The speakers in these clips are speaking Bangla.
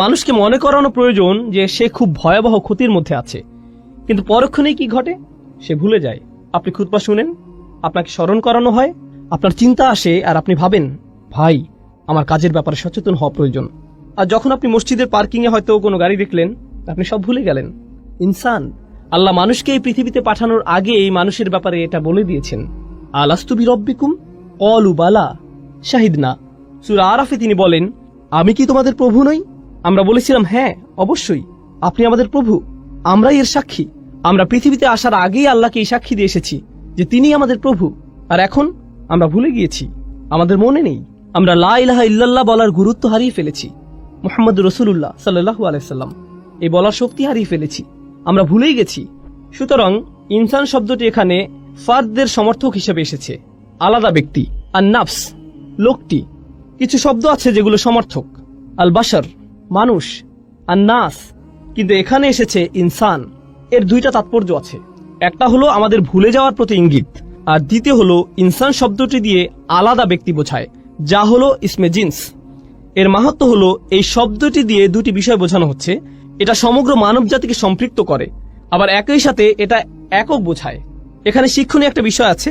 মানুষকে মনে করানো প্রয়োজন যে সে খুব ভয়াবহ ক্ষতির মধ্যে আছে, কিন্তু পরক্ষণেই কি ঘটে? সে ভুলে যায়। আপনি খুতবা শুনেন, আপনাকে স্মরণ করানো হয়, আপনার চিন্তা আসে আর আপনি ভাবেন, ভাই আমার কাজের ব্যাপারে সচেতন হওয়া প্রয়োজন। আর যখন আপনি মসজিদের পার্কিংয়ে হয়তো কোনো গাড়ি দেখলেন, আপনি সব ভুলে গেলেন। ইনসান, আল্লাহ মানুষকে এই পৃথিবীতে পাঠানোর আগে এই মানুষের ব্যাপারে এটা বলে দিয়েছেন, আলাস্তু বিরব্বিকুম ক্বালু বালা শাহিদনা। সূরা আরাফে তিনি বলেন, আমি কি তোমাদের প্রভু নই? আমরা বলেছিলাম, হ্যাঁ অবশ্যই আপনি আমাদের প্রভু, আমরাই এর সাক্ষী। আমরা পৃথিবীতে আসার আগেই আল্লাহকে এই সাক্ষী দিয়ে এসেছি যে তিনি আমাদের প্রভু। আর এখন আমরা ভুলে গিয়েছি, আমাদের মনে নেই। আমরা লা ইলাহা ইল্লাল্লাহ বলার গুরুত্ব হারিয়ে ফেলেছি। মুহাম্মদুর রাসূলুল্লাহ সাল্লাল্লাহু আলাইহি সাল্লাম এই বলার শক্তি হারিয়ে ফেলেছি, আমরা ভুলেই গেছি। সুতরাং ইনসান শব্দটি এখানে ফারদের সমর্থক হিসেবে এসেছে, আলাদা ব্যক্তি। আর নাফস লোকটি, কিছু শব্দ আছে যেগুলো সমর্থক, আল বাশার মানুষ, আর নাস, কিন্তু এখানে এসেছে ইনসান। এর দুইটা তাৎপর্য আছে, একটা হলো আমাদের ভুলে যাওয়ার প্রতি ইঙ্গিত, আর দ্বিতীয় হলো ইনসান শব্দটি দিয়ে আলাদা ব্যক্তি বোঝায়, যা হলো ইসমে জিন্স। এর মাহাত্ম্য হলো এই শব্দটি দিয়ে দুটি বিষয় বোঝানো হচ্ছে, এটা সমগ্র মানব জাতিকে সম্পৃক্ত করে, আবার একই সাথে এটা একক বোঝায়। এখানে শিক্ষণীয় একটা বিষয় আছে।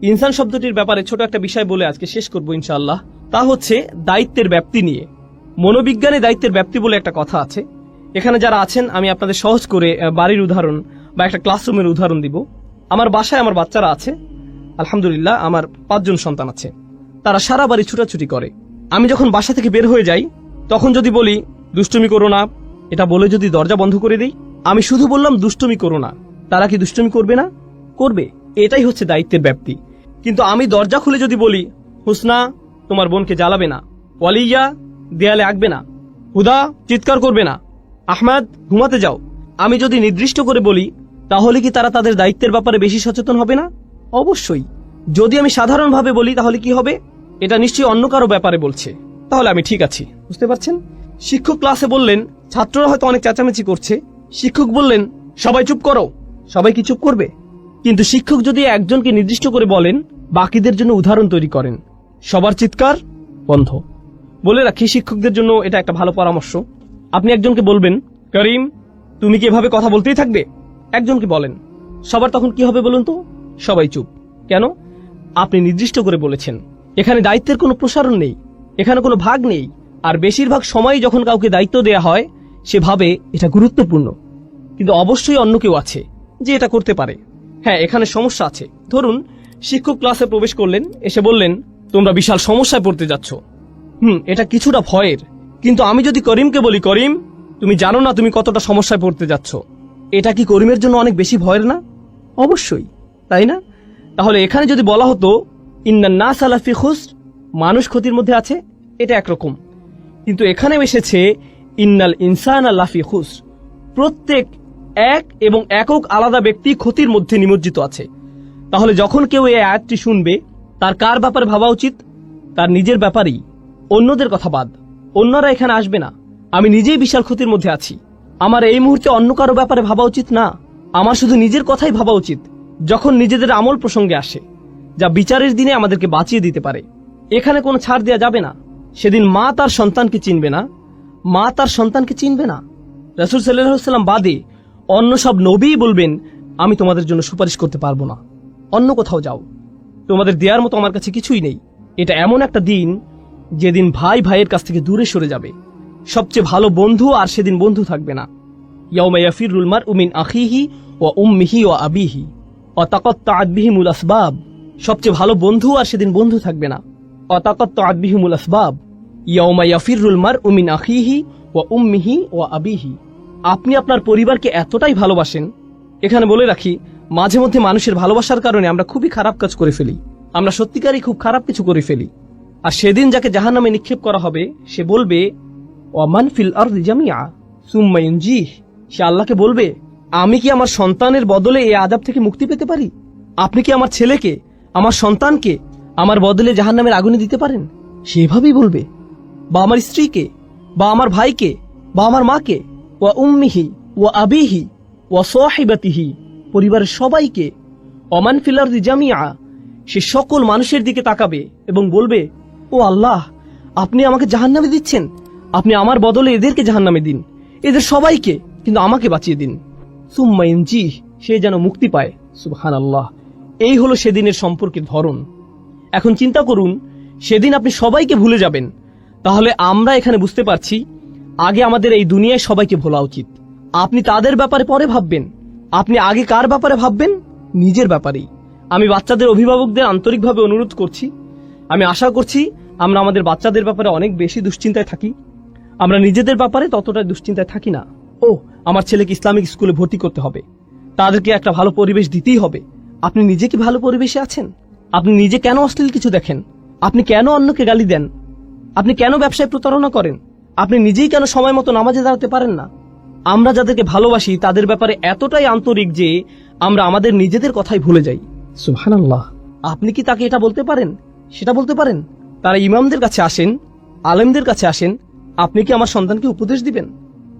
ইনসান শব্দটির ব্যাপারে ছোট একটা বিষয় বলে আজকে শেষ করবো ইনশাআল্লাহ। তা হচ্ছে দায়িত্বের ব্যাপ্তি নিয়ে। মনোবিজ্ঞানে দায়িত্বের ব্যাপ্তি বলে একটা কথা আছে। এখানে যারা আছেন, আমি আপনাদের সহজ করে বাড়ির উদাহরণ বা একটা ক্লাসরুমের উদাহরণ দিব। আমার বাসায় আমার বাচ্চারা আছে, আলহামদুলিল্লাহ আমার 5 জন সন্তান আছে। তারা সারা বাড়ি ছুটাছুটি করে। আমি যখন বাসা থেকে বের হয়ে যাই, তখন যদি বলি দুষ্টুমি করো না, এটা বলে যদি দরজা বন্ধ করে দিই, আমি শুধু বললাম দুষ্টুমি করো না, তারা কি দুষ্টুমি করবে না? করবে। এটাই হচ্ছে দায়িত্বের ব্যাপ্তি। কিন্তু আমি দরজা খুলে যদি বলি, হুসনা তোমার বোনকে জ্বালাবে না, ওয়ালিয়া দেয়ালে আঁকবে না, হুদা চিৎকার করবে না, আহমেদ ঘুমাতে যাও, আমি যদি নির্দিষ্ট করে বলি, তাহলে কি তারা তাদের দায়িত্বের ব্যাপারে বেশি সচেতন হবে না? অবশ্যই। যদি আমি সাধারণভাবে বলি, তাহলে কি হবে? এটা নিশ্চয়ই অন্য কারো ব্যাপারে বলছে, তাহলে আমি ঠিক আছি। বুঝতে পারছেন? শিক্ষক ক্লাসে বললেন, ছাত্ররা হয়তো অনেক চেঁচামেচি করছে, শিক্ষক বললেন সবাই চুপ করো, সবাই কি চুপ করবে? কিন্তু শিক্ষক যদি একজনকে নির্দিষ্ট করে বলেন, বাকিদের জন্য উদাহরণ তৈরি করেন, সবার চিৎকার বন্ধ। বলে রাখি, শিক্ষকদের জন্য এটা একটা ভালো পরামর্শ। আপনি একজনকে বলবেন, করিম তুমি কি এভাবে কথা বলতেই থাকবে? একজনকে বলেন, সবার তখন কি হবে বলুন তো? সবাই চুপ। কেন? আপনি নির্দিষ্ট করে বলেছেন। এখানে দায়িত্বের কোনো প্রসারণ নেই, এখানে কোনো ভাগ নেই। আর বেশিরভাগ সময় যখন কাউকে দায়িত্ব দেয়া হয়, সে ভাবে এটা গুরুত্বপূর্ণ, কিন্তু অবশ্যই অন্য কেউ আছে যে এটা করতে পারে। হ্যাঁ, এখানে সমস্যা আছে। ধরুন শিক্ষক ক্লাসে প্রবেশ করলেন, এসে বললেন তোমরা বিশাল সমস্যায় পড়তে যাচ্ছ। এটা কিছুটা ভয়ের, কিন্তু আমি যদি করিমকে বলি, করিম তুমি জানো না তুমি কতটা সমস্যায় পড়তে যাচ্ছ, এটা কি করিমের জন্য অনেক বেশি ভয়ের না? অবশ্যই, তাই না? তাহলে এখানে যদি বলা হতো ইন্নান নাস আলা ফি খুসর, মানুষ ক্ষতির মধ্যে আছে, এটা একরকম। কিন্তু এখানে এসেছে ইন্নাল ইনসানা লাফি খুসর, প্রত্যেক এক এবং একক আলাদা ব্যক্তি ক্ষতির মধ্যে নিমজ্জিত আছে। তাহলে যখন কেউ এই আয়াতটি শুনবে, তার কার ব্যাপারে ভাবা উচিত? তার নিজের ব্যাপারেই, অন্যদের কথা বাদ। অন্যরা এখানে আসবে না, আমি নিজেই বিশাল ক্ষতির মধ্যে আছি। আমার এই মুহূর্তে অন্য কারো ব্যাপারে ভাবা উচিত না, আমার শুধু নিজের কথাই ভাবা উচিত। যখন নিজেদের আমল প্রসঙ্গে আসে, যা বিচারের দিনে আমাদেরকে বাঁচিয়ে দিতে পারে, এখানে কোনো ছাড় দেওয়া যাবে না। সেদিন মা তার সন্তানকে চিনবে না, মা তার সন্তানকে চিনবে না। রাসূল সাল্লাল্লাহু আলাইহি ওয়াসাল্লাম বাদে অন্য সব নবীই বলবেন, আমি তোমাদের জন্য সুপারিশ করতে পারবো না, অন্য কোথাও যাও, তোমাদের দেওয়ার মতো আমার কাছে কিছুই নেই। এটা এমন একটা দিন যেদিন ভাই ভাইয়ের কাছ থেকে দূরে সরে যাবে। সবচেয়ে ভালো বন্ধু আর সেদিন বন্ধু থাকবে না। ইয়াউমা ইয়াফিরুল মারউ মিন আখিহি ওয়া উম্মিহি ওয়া আবিহি ওয়া তাকাত্তাআত বিহিমুল আসবাব। সবচেয়ে ভালো বন্ধু আর সেদিন বন্ধু থাকবে না। ওয়া তাকাত্তাআত বিহিমুল আসবাব। ইয়াউমা ইয়াফিরুল মারউ মিন আখিহি ওয়া উম্মিহি ওয়া আবিহি। আপনি আপনার পরিবারকে এতটাই ভালোবাসেন। এখানে বলে রাখি, মাঝে মধ্যে মানুষের ভালোবাসার কারণে আমরা খুবই খারাপ কাজ করে ফেলি, আমরা সত্যিকারই খুব খারাপ কিছু করে ফেলি। আর সেদিন যাকে জাহান্নামে নিক্ষেপ করা হবে, সে বলবে ওয়া মান ফিল আরদি জামিআ সুম্মা ইউনজিহ। সে আল্লাহকে বলবে, আমি কি আমার সন্তানের বদলে এই আযাব থেকে মুক্তি পেতে পারি? আপনি কি আমার ছেলেকে, আমার সন্তানকে আমার বদলে জাহান্নামের আগুনে দিতে পারেন? সেভাবেই বলবে। বা আমার স্ত্রীকে, বা আমার ভাইকে, বা আমার মাকে, ওয়া উম্মিহি ওয়া আবিহি ওয়া সাহিবাতিহি, পরিবারের সবাইকে। ওমান ফিল আরদি জামিআ, সে সকল মানুষের দিকে তাকাবে এবং বলবে, ও আল্লাহ, আপনি আমাকে জাহান্নামে দিচ্ছেন, আপনি আমার বদলে এদেরকে জাহান্নামে দিন, এদের সবাইকে, কিন্তু আমাকে বাঁচিয়ে দিন। সুম্মা ইনজি, সে যেন মুক্তি পায়। সুবহানাল্লাহ। এই হলো সেদিনের সম্পর্কের ধরন। এখন চিন্তা করুন, সেদিন আপনি সবাইকে ভুলে যাবেন। তাহলে আমরা এখানে বুঝতে পারছি আগে আমাদের এই দুনিয়ায় সবাইকে ভোলা উচিত। আপনি তাদের ব্যাপারে পরে ভাববেন। আপনি আগে কার ব্যাপারে ভাববেন? নিজের ব্যাপারেই। আমি বাচ্চাদের অভিভাবকদের আন্তরিকভাবে অনুরোধ করছি, আমি আশা করছি আমরা আমাদের বাচ্চাদের ব্যাপারে অনেক বেশি দুশ্চিন্তায় থাকি। আমরা নিজেদের ব্যাপারে ততটা দুশ্চিন্তায় থাকি না। ও, আমার ছেলেকে ইসলামিক স্কুলে ভর্তি করতে হবে, তাদেরকে একটা ভালো পরিবেশ দিতেই হবে। আপনি নিজে কি ভালো পরিবেশে আছেন? আপনি নিজে কেন অশ্লীল কিছু দেখেন? আপনি কেন অন্যকে গালি দেন? আপনি কেন ব্যবসায় প্রতারণা করেন? আপনি নিজেই কেন সময় মতো নামাজে দাঁড়াতে পারেন না? আমরা যাদেরকে ভালোবাসি তাদের ব্যাপারে এতটাই আন্তরিক যে আমরা আমাদের নিজেদের কথাই ভুলে যাই। সুবহানাল্লাহ। আপনি কি তাকে এটা বলতে পারেন, সেটা বলতে পারেন? তারা ইমামদের কাছে আসেন, আলেমদের কাছে আসেন, আপনি কি আমার সন্তানকে উপদেশ দিবেন?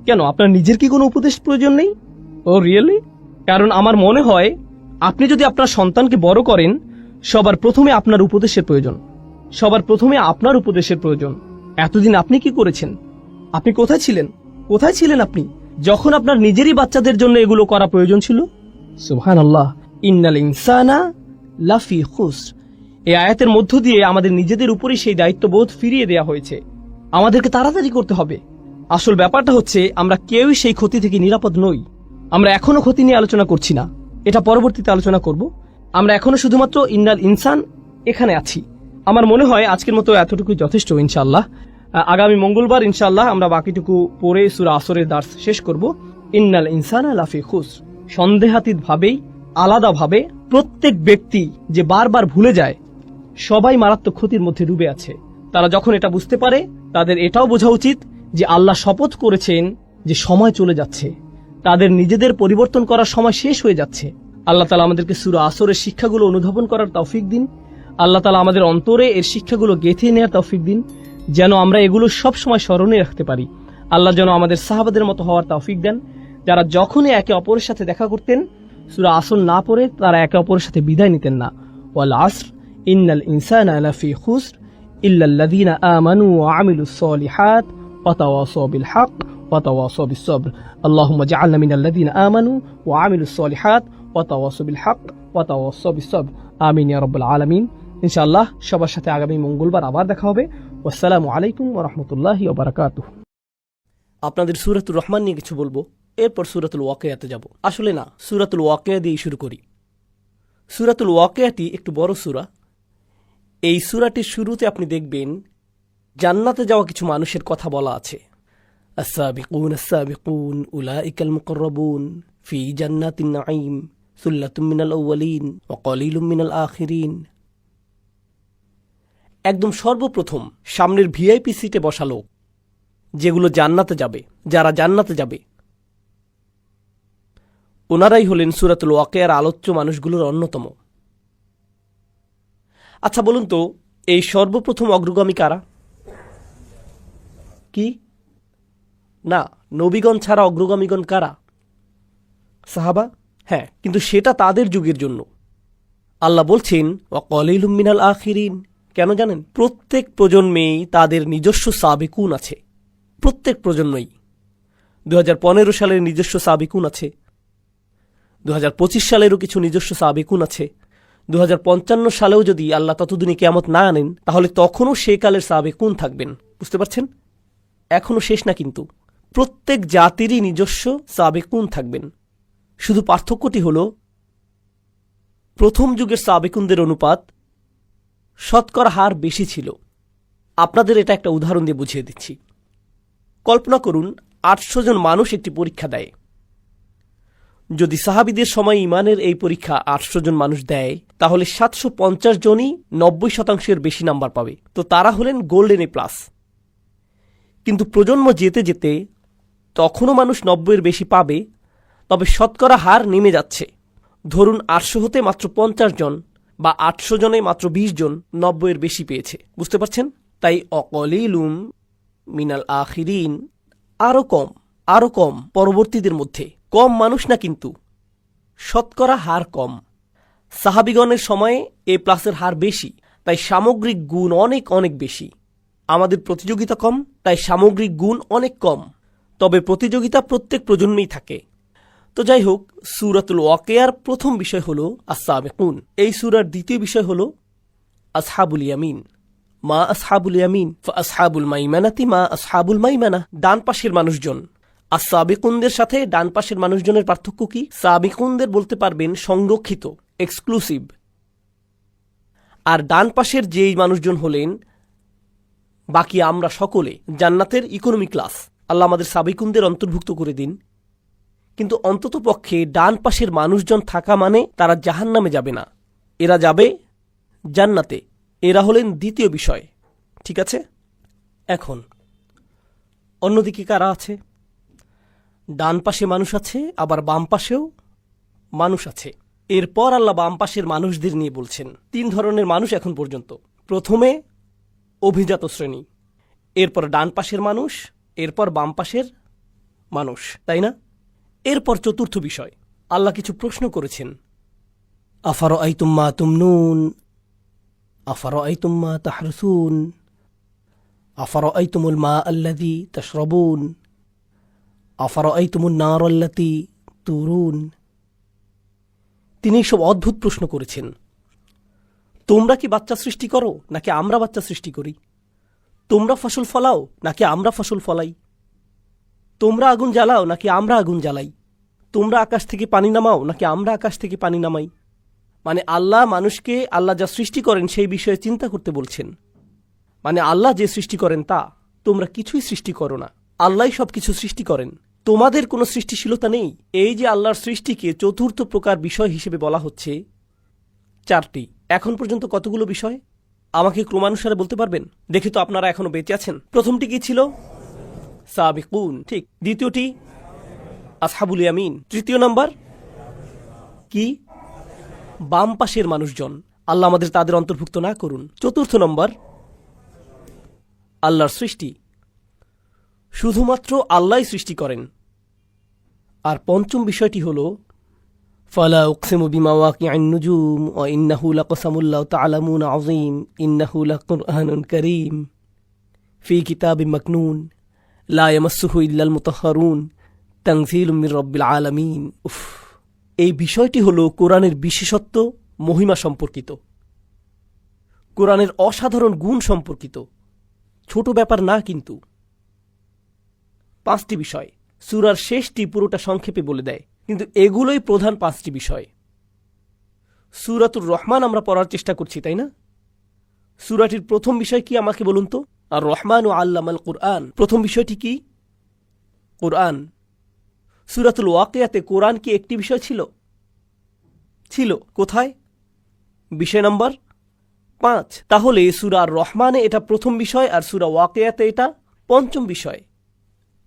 কেন, আপনার নিজের কি কোনো উপদেশ প্রয়োজন নেই? ও রিয়েলি? কারণ আমার মনে হয় আপনি যদি আপনার সন্তানকে বড় করেন, সবার প্রথমে আপনার উপদেশের প্রয়োজন। সবার প্রথমে আপনার উপদেশের প্রয়োজন। এতদিন আপনি কি করেছেন? আপনি কোথায় ছিলেন? কোথায় ছিলেন আপনি যখন আপনার নিজেরই বাচ্চাদের জন্য এগুলো করা প্রয়োজন ছিল? সুবহানাল্লাহ। ইন্নাল ইনসানা লাফি খুসর। এই আয়াতের মধ্য দিয়ে আমাদের নিজেদের উপরই সেই দায়িত্ববোধ ফিরিয়ে দেয়া হয়েছে। আমাদেরকে তাড়াতাড়ি করতে হবে। আসল ব্যাপারটা হচ্ছে আমরা কেউই সেই ক্ষতি থেকে নিরাপদ নই। আমরা এখনো ক্ষতি নিয়ে আলোচনা করছি না, এটা পরবর্তীতে আলোচনা করব। আমরা এখনো শুধুমাত্র ইন্নাল ইনসান এখানে আছি। আমার মনে হয় আজকের মতো এতটুকুই যথেষ্ট। ইনশাআল্লাহ আগামী মঙ্গলবার ইনশাআল্লাহ আমরা বাকিটুকু পড়ে সূরা আসরের দার্স শেষ করব। ইন্নাল ইনসানা লাফি খুসর। সন্দেহাতীত ভাবেই, আলাদাভাবে প্রত্যেক ব্যক্তি যে বারবার ভুলে যায়, সবাই মারাত্মক ক্ষতির মধ্যে ডুবে আছে। তারা যখন এটা বুঝতে পারে, তাদের এটাও বোঝা উচিত যে আল্লাহ শপথ করেছেন যে সময় চলে যাচ্ছে, তাদের নিজেদের পরিবর্তন করার সময় শেষ হয়ে যাচ্ছে। আল্লাহ তাআলা আমাদেরকে সূরা আসরের শিক্ষাগুলো অনুধাবন করার তৌফিক দিন। আল্লাহ তাআলা আমাদের অন্তরে এর শিক্ষাগুলো গেঁথে নেওয়ার তৌফিক দিন, যেন আমরা এগুলো সব সময় স্মরণে রাখতে পারি। আল্লাহ যেন আমাদের সাহাবাদের মতো হওয়ার তৌফিক দেন, যারা যখনই একে অপরের সাথে দেখা করতেন সূরা আসর না পড়ে তারা একে অপরের সাথে বিদায় নিতেন না। ওয়াল আসর ইন্নাল ইনসানা লাফি খুসর ইল্লাল্লাযীনা আমানু ওয়া আমিলুস সালিহাত ওয়া তাওয়াসাউ বিল হক ওয়া তাওয়াসাউ বিস সবর। আল্লাহুম্মা জাআলনা মিনাল্লাযীনা আমানু ওয়া আমিলুস সালিহাত ওয়া তাওয়াসাউ বিল হক ওয়া তাওয়াসাউ বিস সবর। আমিন ইয়া রাব্বাল আলামিন। ইনশাআল্লাহ সবার সাথে আগামী মঙ্গলবার আবার দেখা হবে। আসসালামু আলাইকুম ওয়া রাহমাতুল্লাহি ওয়া বারাকাতুহু। আপনাদের সূরাতুর রহমান নিয়ে কিছু বলবো, এরপর সূরাতুল ওয়াকিয়াতে যাব। আসলে না, সূরাতুল ওয়াকিয়া দিয়ে শুরু করি। সূরাতুল ওয়াকিয়াটি একটু বড় সূরা। এই সূরাটির শুরুতে আপনি দেখবেন জান্নাতে যাওয়া কিছু মানুষের কথা বলা আছে। আস-সাবিকুন আস-সাবিকুন উলাইকাল মুকাররাবুন ফি জান্নাতিন নাঈম সুল্লাতুম মিনাল আউয়ালিন ওয়া কলিলুম মিনাল আখিরিন। একদম সর্বপ্রথম সামনের ভিআইপি সিটে বসা লোক, যেগুলো জান্নাতে যাবে, যারা জান্নাতে যাবে, ওনারাই হলেন সূরাতুল ওয়াকিয়ার আলোচ্য মানুষগুলোর অন্যতম। আচ্ছা বলুন তো, এই সর্বপ্রথম অগ্রগামী কারা? কি না, নবীগণ ছাড়া অগ্রগামীগণ কারা? সাহাবা। হ্যাঁ, কিন্তু সেটা তাদের যুগের জন্য। আল্লাহ বলছেন ওয়া কলিলুম মিনাল আখিরিন। কেন জানেন? প্রত্যেক প্রজন্মেই তাদের নিজস্ব সাবিকুন আছে। প্রত্যেক প্রজন্মেই 2015 সালের নিজস্ব সাবিকুন আছে, 2025 সালেরও কিছু নিজস্ব সাবিকুন আছে। 2055 সালেও যদি আল্লাহ ততদিনে কিয়ামত না আনেন, তাহলে তখনও সে কালের সাবিকুন থাকবেন। বুঝতে পারছেন? এখনো শেষ না, কিন্তু প্রত্যেক জাতিরই নিজস্ব সাবিকুন থাকবেন। শুধু পার্থক্যটি হল প্রথম যুগের সাবিকুনদের অনুপাত শতকরা হার বেশি ছিল। আপনাদের এটা একটা উদাহরণ দিয়ে বুঝিয়ে দিচ্ছি। কল্পনা করুন 800 জন মানুষ একটি পরীক্ষা দেয়। যদি সাহাবীদের সময় ইমানের এই পরীক্ষা 800 জন মানুষ দেয়, তাহলে 750 জনই 90% বেশি নাম্বার পাবে। তো তারা হলেন গোল্ডেন এ প্লাস। কিন্তু প্রজন্ম যেতে যেতে তখনও মানুষ 90 বেশি পাবে, তবে শতকরা হার নেমে যাচ্ছে। ধরুন 800 হতে মাত্র 50 জন বা 800 জনে মাত্র 20 জন 90 বেশি পেয়েছে। বুঝতে পারছেন? তাই অকলিলুম মিনাল আখিরিন, আরো কম পরবর্তীদের মধ্যে। কম মানুষ না, কিন্তু শতকরা হার কম। সাহাবিগণের সময়ে এ প্লাসের হার বেশি, তাই সামগ্রিক গুণ অনেক অনেক বেশি। আমাদের প্রতিযোগিতা কম, তাই সামগ্রিক গুণ অনেক কম, তবে প্রতিযোগিতা প্রত্যেক প্রজন্মেই থাকে। তো যাই হোক, সূরাতুল ওয়াকিয়ার প্রথম বিষয় হলো আস-সাবিকুন। এই সূরার দ্বিতীয় বিষয় হলো আসহাবুল ইয়ামিন। মা আসহাবুল ইয়ামিন ফাসহাবুল মাইমানাতি মা আসহাবুল মাইমানা। ডান পাশের মানুষজন। আস-সাবিকুনদের সাথে ডান পাশের মানুষজনের পার্থক্য কি? সাবিকুনদের বলতে পারবেন সংরক্ষিত, এক্সক্লুসিভ, আর ডান পাশের যেই মানুষজন হলেন বাকি আমরা সকলে জান্নাতের ইকোনমি ক্লাস। আল্লাহ আমাদের সাবিকুনদের অন্তর্ভুক্ত করে দিন। কিন্তু অন্তত পক্ষে ডান পাশের মানুষজন থাকা মানে তারা জাহান্নামে যাবে না, এরা যাবে জান্নাতে। এরা হলেন দ্বিতীয় বিষয়। ঠিক আছে, এখন অন্যদিকে কারা আছে? ডান পাশে মানুষ আছে, আবার বাম পাশেও মানুষ আছে। এরপর আল্লাহ বাম পাশের মানুষদের নিয়ে বলছেন। 3 ধরনের মানুষ এখন পর্যন্ত। প্রথমে অভিজাত শ্রেণী, এরপর ডান পাশের মানুষ, এরপর বাম পাশের মানুষ, তাই না? এরপর চতুর্থ বিষয়, আল্লাহ কিছু প্রশ্ন করেছেন। আফারাআইতুম মা তুমনুন, আফারাআইতুম মা তাহরুসুন, আফারাআইতুমুল মা আল্লাযী তাশরাবুন, আফারাআইতুমুন নার আল্লাতী তুরুন। তিনি সব অদ্ভুত প্রশ্ন করেছেন। তোমরা কি বাচ্চা সৃষ্টি করো নাকি আমরা বাচ্চা সৃষ্টি করি? তোমরা ফসল ফলাও নাকি আমরা ফসল ফলাই? তোমরা আগুন জ্বালাও নাকি আমরা আগুন জ্বালাই? তোমরা আকাশ থেকে পানি নামাও নাকি আমরা আকাশ থেকে পানি নামাই? মানে আল্লাহ মানুষকে আল্লাহ যা সৃষ্টি করেন সেই বিষয়ে চিন্তা করতে বলছেন। মানে আল্লাহ যে সৃষ্টি করেন তা, তোমরা কিছুই সৃষ্টি করো না, আল্লাহই সব কিছু সৃষ্টি করেন, তোমাদের কোনো সৃষ্টিশীলতা নেই। এই যে আল্লাহর সৃষ্টিকে চতুর্থ প্রকার বিষয় হিসেবে বলা হচ্ছে 4টি। এখন পর্যন্ত কতগুলো বিষয় আমাকে ক্রমানুসারে বলতে পারবেন? দেখি তো আপনারা এখনো বেঁচে আছেন। প্রথমটি কি ছিল? সাবিকুন, ঠিক। দ্বিতীয়টি আসহাবুল ইয়ামিন। তৃতীয় নাম্বার কি? বাম পাশের মানুষজন। আল্লাহ আমাদের তাদের অন্তর্ভুক্ত না করুন। চতুর্থ নম্বর আল্লাহর সৃষ্টি, শুধুমাত্র আল্লাহই সৃষ্টি করেন। আর পঞ্চম বিষয়টি হল ফালা উকসিমু বিমা ওয়াকিআন নুজুম ওয়া ইন্নাহু লাকসামুল লাউ তা'লামুনা আযীম ইন্নাহু লাকুরআনুন কারীম ফি কিতাবিম মাকনুন লা ইয়ামাসসুহু ইল্লাল মুতাহহারুন তানযীলুম মির রাব্বিল আলামিন। এই বিষয়টি হল কোরআনের বিশেষত্ব, মহিমা সম্পর্কিত, কোরআনের অসাধারণ গুণ সম্পর্কিত। ছোট ব্যাপার না কিন্তু। 5টি বিষয় সূরার শেষটি পুরোটা সংক্ষেপে বলে দেয়, কিন্তু এগুলোই প্রধান 5টি বিষয়। সূরাতুর রহমান আমরা পড়ার চেষ্টা করছি, তাই না? সূরাটির প্রথম বিষয় কি আমাকে বলুন তো? আর রহমান ও আল্লামাল কুরআন। প্রথম বিষয়টি কি? কুরআন। সূরাতুল ওয়াকিয়াতে কোরআন কি একটি বিষয় ছিল? ছিল। কোথায়? বিষয় নম্বর 5। তাহলে সূরা আর রহমানে এটা প্রথম বিষয় আর সূরা ওয়াকিয়াতে এটা পঞ্চম বিষয়।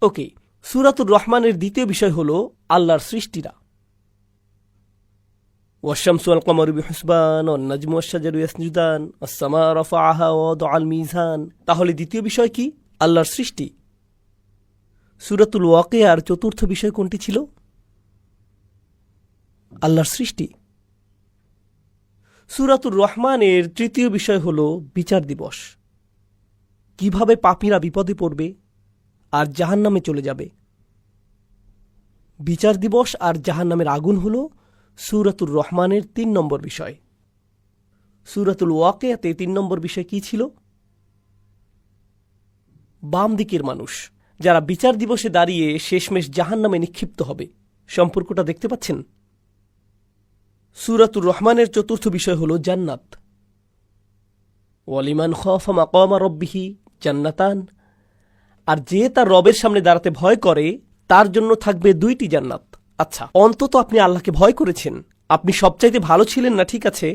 ওকে, সূরাতুর রহমানের দ্বিতীয় বিষয় হল আল্লাহর সৃষ্টিরা। ওয়াশ-শামসু ওয়াল কমারু বিহুসবান ওয়ান নাজমু ওয়াশ-শাজারু ইয়াসজুদান ওয়াস-সামা রাফাআহা ওয়া ওয়াদাআল মিজান। তাহলে দ্বিতীয় বিষয় কি? আল্লাহর সৃষ্টি। সূরাতুল ওয়াকিয়ার চতুর্থ বিষয় কোনটি ছিল? আল্লাহর সৃষ্টি। সূরাতুর রহমানের তৃতীয় বিষয় হল বিচার দিবস, কিভাবে পাপীরা বিপদে পড়বে আর জাহান্নামে চলে যাবে। বিচার দিবস আর জাহান্নামের আগুন হল সূরাতুর রহমানের 3 নম্বর বিষয়। সূরাতুল ওয়াকিয়াতে 3 নম্বর বিষয় কি ছিল? বাম দিকের মানুষ, যারা বিচার দিবসে দাঁড়িয়ে শেষমেশ জাহান্নামে নিক্ষিপ্ত হবে। সম্পর্কটা দেখতে পাচ্ছেন? সূরাতুর রহমানের চতুর্থ বিষয় হল জান্নাত। ওয়ালিমান খাফা মাকামা রাব্বিহি জান্নাতান। আর যে তার রবের সামনে দাঁড়াতে ভয় করে তার জন্য থাকবে 2টি জান্নাত। আচ্ছা, অন্তত আপনি আল্লাহকে ভয় করেছেন। আপনি সবচাইতে ভালো ছিলেন না, ঠিক আছে,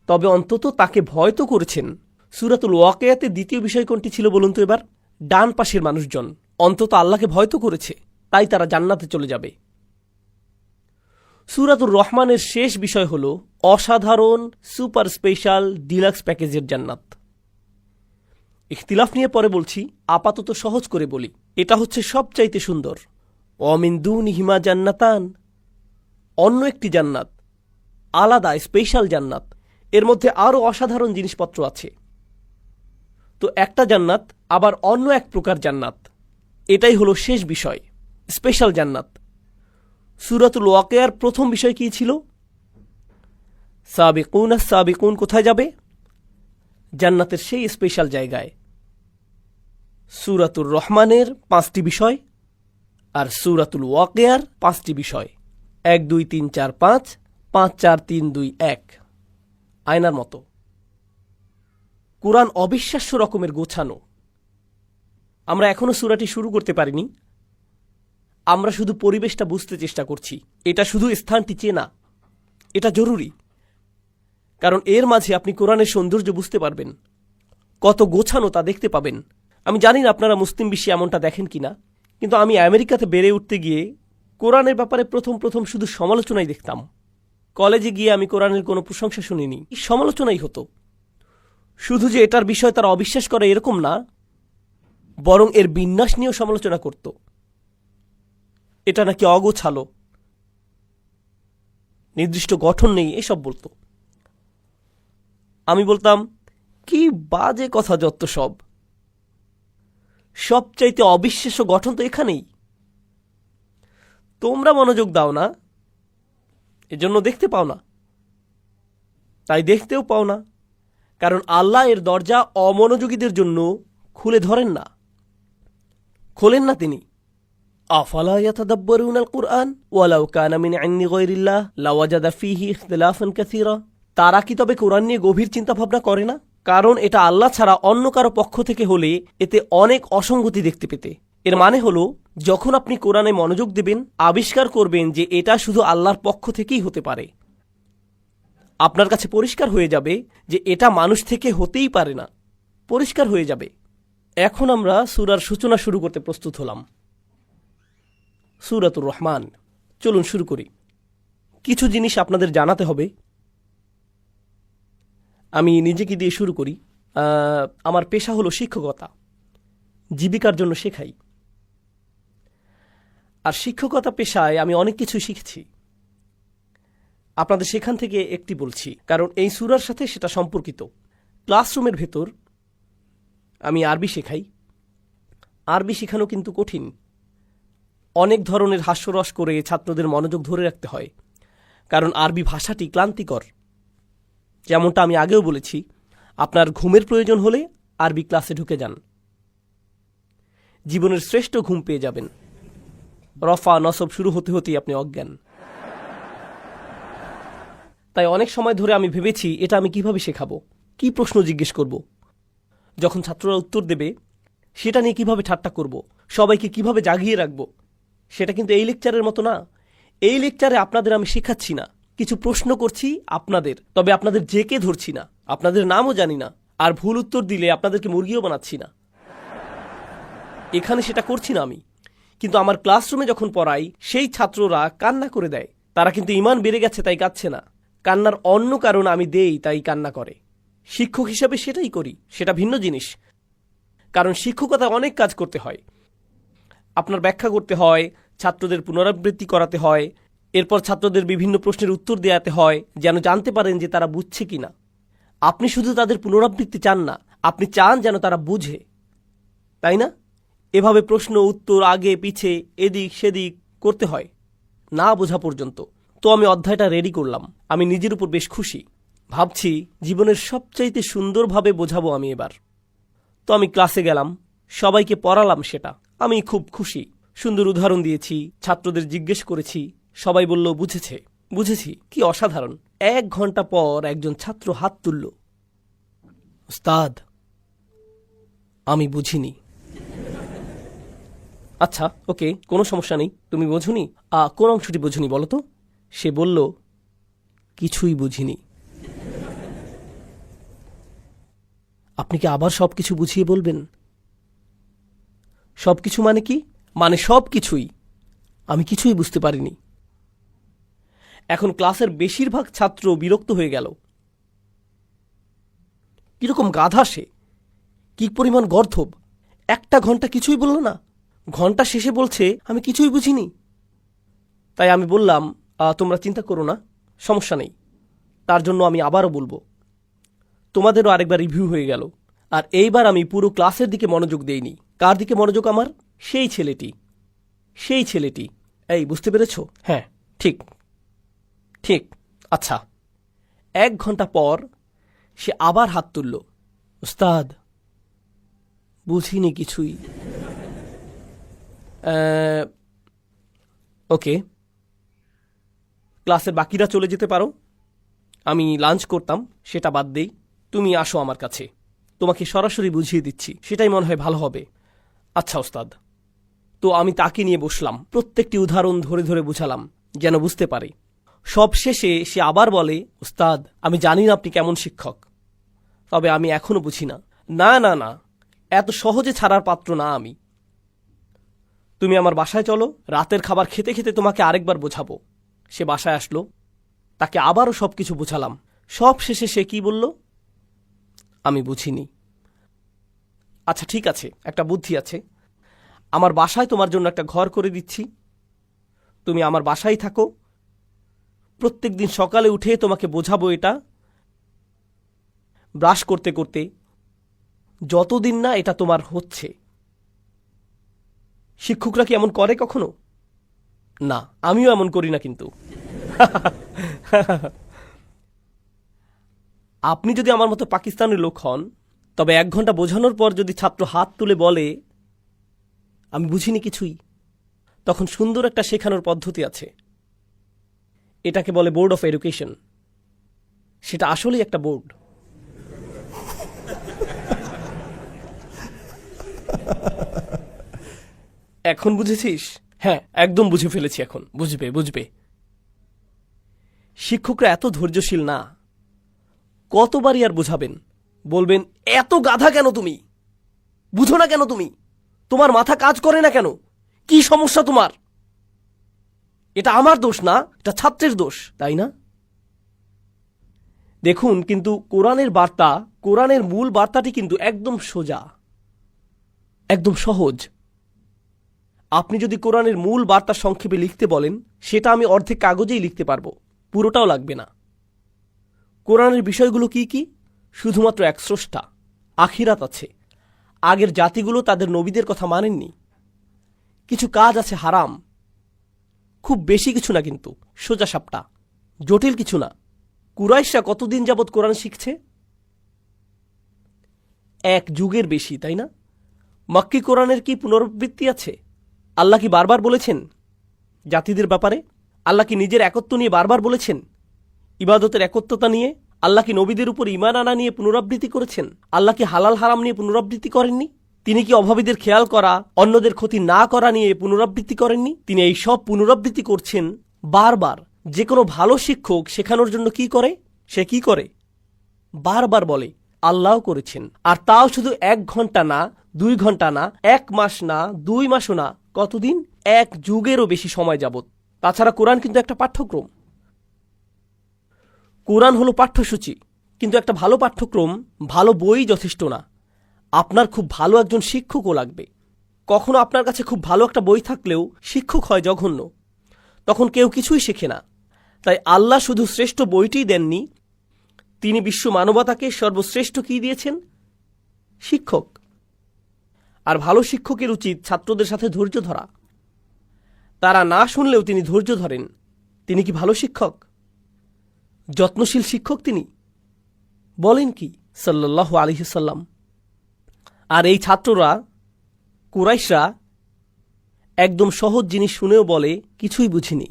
তবে অন্তত তাকে ভয় তো করেছেন। সূরাতুল ওয়াকিয়াতে দ্বিতীয় বিষয় কোনটি ছিল বলুন তো এবার? ডান পাশের মানুষজন অন্তত আল্লাহকে ভয় তো করেছে, তাই তারা জান্নাতে চলে যাবে। সূরাতুর রহমানের শেষ বিষয় হল অসাধারণ সুপার স্পেশাল ডিলাক্স প্যাকেজের জান্নাত। ইখতিলাফ নিয়ে পরে বলছি, আপাতত সহজ করে বলি, এটা হচ্ছে সবচাইতে সুন্দর। ওয়ামিন দুনিহিমা জান্নাতান, অন্য একটি জান্নাত, আলাদা স্পেশাল জান্নাত। এর মধ্যে আরও অসাধারণ জিনিসপত্র আছে। তো একটা জান্নাত আবার অন্য এক প্রকার জান্নাত, এটাই হলো শেষ বিষয়, স্পেশাল জান্নাত। সূরাতুল ওয়াকিয়ার প্রথম বিষয় কি ছিল? সাবিকুন সাবিকুন কোথায় যাবে? জান্নাতের সেই স্পেশাল জায়গায়। সূরাতুর রহমানের 5টি বিষয় আর সূরাতুল ওয়াকিয়ার 5টি বিষয়, 1 2 3 4 5, 5 4 3 2 1, আয়নার মতো। কুরআন অবিশ্বাস্য রকমের গোছানো। আমরা এখনো সূরাটি শুরু করতে পারিনি, আমরা শুধু পরিবেশটা বুঝতে চেষ্টা করছি। এটা শুধু স্থানটি চেনা, এটা জরুরি, কারণ এর মাঝে আপনি কোরআনের সৌন্দর্য বুঝতে পারবেন, কত গোছানো তা দেখতে পাবেন। আমি জানি না আপনারা মুসলিম বিশ্বে এমনটা দেখেন কিনা, কিন্তু আমি আমেরিকাতে বেড়ে উঠতে গিয়ে কোরআনের ব্যাপারে প্রথম শুধু সমালোচনাই দেখতাম। কলেজে গিয়ে আমি কোরআনের কোনো প্রশংসা শুনিনি, সমালোচনাই হতো। শুধু যে এটার বিষয় তারা অবিশ্বাস করে এরকম না, বরং এর বিন্যাস নিয়েও সমালোচনা করত। এটা নাকি অগোছালো, নির্দিষ্ট গঠন নেই, এসব বলতো। আমি বলতাম, কি বাজে কথা যত সব, সবচাইতে অবিশ্বাস্য গঠন তো এখানেই। তোমরা মনোযোগ দাও না, এজন্য দেখতে পাও না, তাই দেখতেও পাও না, কারণ আল্লাহ এর দরজা অমনোযোগীদের জন্য খুলে ধরেন না, খোলেন না তিনি। আফালা ইয়াতাদাব্বারুনাল কুরআন ওয়ালাউ কানা মিন ইনদি গায়রিল্লাহ লাওয়াজাদা ফীহি ইখতিলাফান কাসীরা। তারা কি তবে কোরআন নিয়ে গভীর চিন্তা ভাবনা করে না? কারণ এটা আল্লাহ ছাড়া অন্য কারো পক্ষ থেকে হলে এতে অনেক অসঙ্গতি দেখতে পেতে। এর মানে হলো, যখন আপনি কোরআনে মনোযোগ দেবেন, আবিষ্কার করবেন যে এটা শুধু আল্লাহর পক্ষ থেকেই হতে পারে। আপনার কাছে পরিষ্কার হয়ে যাবে যে এটা মানুষ থেকে হতেই পারে না, পরিষ্কার হয়ে যাবে। এখন আমরা সূরার সূচনা শুরু করতে প্রস্তুত হলাম। সূরাতুর রহমান, চলুন শুরু করি। কিছু জিনিস আপনাদের জানাতে হবে। আমি নিজেকে দিয়ে শুরু করি। আমার পেশা হলো শিক্ষকতা, জীবিকার জন্য শেখাই। আর শিক্ষকতা পেশায় আমি অনেক কিছু শিখেছি। আপনাদের সেখান থেকে একটি বলছি, কারণ এই সূরার সাথে সেটা সম্পর্কিত। ক্লাসরুমের ভেতর আমি আরবি শেখাই। আরবি শেখানো কিন্তু কঠিন। অনেক ধরনের হাস্যরস করে ছাত্রদের মনোযোগ ধরে রাখতে হয়, কারণ আরবি ভাষাটি ক্লান্তিকর। যেমনটা আমি আগেও বলেছি, আপনার ঘুমের প্রয়োজন হলে আরবি ক্লাসে ঢুকে যান, জীবনের শ্রেষ্ঠ ঘুম পেয়ে যাবেন। রফা নসব শুরু হতে হতেই আপনি অজ্ঞান। তাই অনেক সময় ধরে আমি ভেবেছি এটা আমি কিভাবে শেখাবো, কি প্রশ্ন জিজ্ঞেস করব, যখন ছাত্ররা উত্তর দেবে সেটা নিয়ে কিভাবে ঠাট্টা করব, সবাইকে কিভাবে জাগিয়ে রাখব। সেটা কিন্তু এই লেকচারের মতো না। এই লেকচারে আপনাদের আমি শেখাচ্ছি না, কিছু প্রশ্ন করছি আপনাদের, তবে আপনাদের জেকে ধরছি না, আপনাদের নামও জানি না, আর ভুল উত্তর দিলে আপনাদেরকে মুরগিও বানাচ্ছি না। এখানে সেটা করছি না আমি। কিন্তু আমার ক্লাসরুমে যখন পড়াই, সেই ছাত্ররা কান্না করে দেয়। তারা কিন্তু ঈমান বেড়ে গেছে তাই কাঁদছে না, কান্নার অন্য কারণ আমি দেই তাই কান্না করে। শিক্ষক হিসাবে সেটাই করি, সেটা ভিন্ন জিনিস। কারণ শিক্ষকতা অনেক কাজ করতে হয়। আপনার ব্যাখ্যা করতে হয়, ছাত্রদের পুনরাবৃত্তি করাতে হয়, এরপর ছাত্রদের বিভিন্ন প্রশ্নের উত্তর দেওয়াতে হয়, যেন জানতে পারেন যে তারা বুঝছে কিনা। আপনি শুধু তাদের পুনরাবৃত্তি চান না, আপনি চান যেন তারা বুঝে, তাই না? এভাবে প্রশ্ন উত্তর আগে পিছে এদিক সেদিক করতে হয়, না বোঝা পর্যন্ত। তো আমি অধ্যায়টা রেডি করলাম। আমি নিজের উপর বেশ খুশি। ভাবছি জীবনের সবচাইতে সুন্দরভাবে বোঝাবো আমি এবার। তো আমি ক্লাসে গেলাম, সবাইকে পড়ালাম, সেটা আমি খুব খুশি। সুন্দর উদাহরণ দিয়েছি, ছাত্রদের জিজ্ঞেস করেছি, সবাই বলল বুঝেছে। বুঝেছি, কি অসাধারণ। 1 ঘন্টা পর একজন ছাত্র হাত তুলল, উস্তাদ আমি বুঝিনি। আচ্ছা ওকে, কোনো সমস্যা নেই, তুমি বোঝুনি? কোন অংশটি বোঝুনি বলো তো? সে বলল কিছুই বুঝিনি। আপনি কি আবার সবকিছু বুঝিয়ে বলবেন? সবকিছু মানে কি? মানে সবকিছুই। আমি কিছুই বুঝতে পারিনি। এখন ক্লাসের বেশিরভাগ ছাত্র বিরক্ত হয়ে গেল। কিরকম গাধা সে, কি পরিমাণ গর্ধব! 1 ঘন্টা কিছুই বলল না, ঘন্টা শেষে বলছে আমি কিছুই বুঝিনি। তাই আমি বললাম, তোমরা চিন্তা করো না, সমস্যা নেই। তার জন্য আমি আবারও বলবো। তোমাদেরও আরেকবার রিভিউ হয়ে গেল। আর এইবার আমি পুরো ক্লাসের দিকে মনোযোগ দেইনি। কার দিকে মনোযোগ আমার? সেই ছেলেটি। এই বুঝতে পেরেছ? হ্যাঁ, ঠিক। আচ্ছা। 1 ঘন্টা পর সে আবার হাত তুলল। উস্তাদ, বুঝিনি কিছুই। ওকে, ক্লাসের বাকিরা চলে যেতে পারো। আমি লাঞ্চ করতাম, সেটা বাদ দেই। তুমি আসো আমার কাছে, তোমাকে সরাসরি বুঝিয়ে দিচ্ছি, সেটাই মনে হয় ভালো হবে। আচ্ছা ওস্তাদ। তো আমি তাকে নিয়ে বসলাম, প্রত্যেকটি উদাহরণ ধরে ধরে বুঝালাম যেন বুঝতে পারে। সব শেষে সে আবার বলে, উস্তাদ, আমি জানি না আপনি কেমন শিক্ষক, তবে আমি এখনো বুঝি না। না, এত সহজে ছাড়ার পাত্র না আমি। তুমি আমার বাসায় চলো, রাতের খাবার খেতে খেতে তোমাকে আরেকবার বোঝাবো। সে বাসায় আসলো, তাকে আবারও সবকিছু বোঝালাম। সব শেষে সে কি বলল? আমি বুঝিনি। আচ্ছা ঠিক আছে, একটা বুদ্ধি আছে। আমার বাসায় তোমার জন্য একটা ঘর করে দিচ্ছি, তুমি আমার বাসায় থাকো। প্রত্যেক দিন সকালে উঠে তোমাকে বোঝাবো এটা, ব্রাশ করতে করতে, যতদিন না এটা তোমার হচ্ছে। শিক্ষকরা কি এমন করে কখনো? না, আমিও এমন করি না। কিন্তু আপনি যদি আমার মতো পাকিস্তানের লোক হন, তবে 1 ঘন্টা বোঝানোর পর যদি ছাত্র হাত তুলে বলে আমি বুঝিনি কিছুই, তখন সুন্দর একটা শেখানোর পদ্ধতি আছে। এটাকে বলে বোর্ড অফ এডুকেশন। সেটা আসলেই একটা বোর্ড। এখন বুঝেছিস? হ্যাঁ, একদম বুঝে ফেলেছি। এখন বুঝবে। শিক্ষকরা এত ধৈর্যশীল না। কতবারই আর বোঝাবেন? বলবেন, এত গাধা কেন তুমি? বুঝো না কেন তুমি? তোমার মাথা কাজ করে না কেন? কি সমস্যা তোমার? এটা আমার দোষ না, এটা ছাত্রের দোষ, তাই না? দেখুন, কিন্তু কোরআনের মূল বার্তাটি কিন্তু একদম সোজা, একদম সহজ। আপনি যদি কোরআনের মূল বার্তা সংক্ষেপে লিখতে বলেন, সেটা আমি অর্ধেক কাগজেই লিখতে পারবো, পুরোটাও লাগবে না। কোরআনের বিষয়গুলো কি কি? শুধুমাত্র এক স্রষ্টা, আখিরাত আছে, আগের জাতিগুলো তাদের নবীদের কথা মানেননি, কিছু কাজ আছে হারাম, খুব বেশি কিছু না, কিন্তু সোজা সাপটা, জটিল কিছু না। কুরাইশরা কতদিন যাবৎ কোরআন শিখছে? 1 যুগের বেশি, তাই না? মক্কি কোরআনের কি পুনরাবৃত্তি আছে? আল্লাহ কি বারবার বলেছেন জাতিদের ব্যাপারে? আল্লাহ কি নিজের একত্ব নিয়ে বারবার বলেছেন? ইবাদতের একত্বতা নিয়ে? আল্লাহ কি নবীদের উপর ঈমান আনা নিয়ে পুনরাবৃত্তি করেছেন? আল্লাহ কি হালাল হারাম নিয়ে পুনরাবৃত্তি করেননি? তিনি কি অভাবীদের খেয়াল করা, অন্যদের ক্ষতি না করা নিয়ে পুনরাবৃত্তি করেননি? তিনি এই সব পুনরাবৃত্তি করছেন বারবার। যে কোনো ভালো শিক্ষক শেখানোর জন্য কি করে? সে কি করে? বারবার বলে, আল্লাহ করেছেন। আর তাও শুধু 1 ঘন্টা না, 2 ঘন্টা না, 1 মাস না, 2 মাসও না, কতদিন? 1 যুগেরও বেশি সময় যাবত। তাছাড়া কোরআন কিন্তু একটা পাঠ্যক্রম। কোরআন হলো পাঠ্যসূচি, কিন্তু একটা ভালো পাঠ্যক্রম, ভালো বই যথেষ্ট না। আপনার খুব ভালো একজন শিক্ষকও লাগবে। কখনো আপনার কাছে খুব ভালো একটা বই থাকলেও শিক্ষক হয় জঘন্য, তখন কেউ কিছুই শেখে না। তাই আল্লাহ শুধু শ্রেষ্ঠ বইটিই দেননি, তিনি বিশ্ব মানবতাকে সর্বশ্রেষ্ঠ কি দিয়েছেন? শিক্ষক। আর ভালো শিক্ষকের উচিত ছাত্রদের সাথে ধৈর্য ধরা। তারা না শুনলেও তিনি ধৈর্য ধরেন। তিনি কি ভালো শিক্ষক? যত্নশীল শিক্ষক তিনি? বলেন কি সাল্লাল্লাহু আলাইহি সাল্লাম। আর এই ছাত্ররা, কুরাইশরা, একদম সহজ জিনিস শুনেও বলে কিছুই বুঝিনি।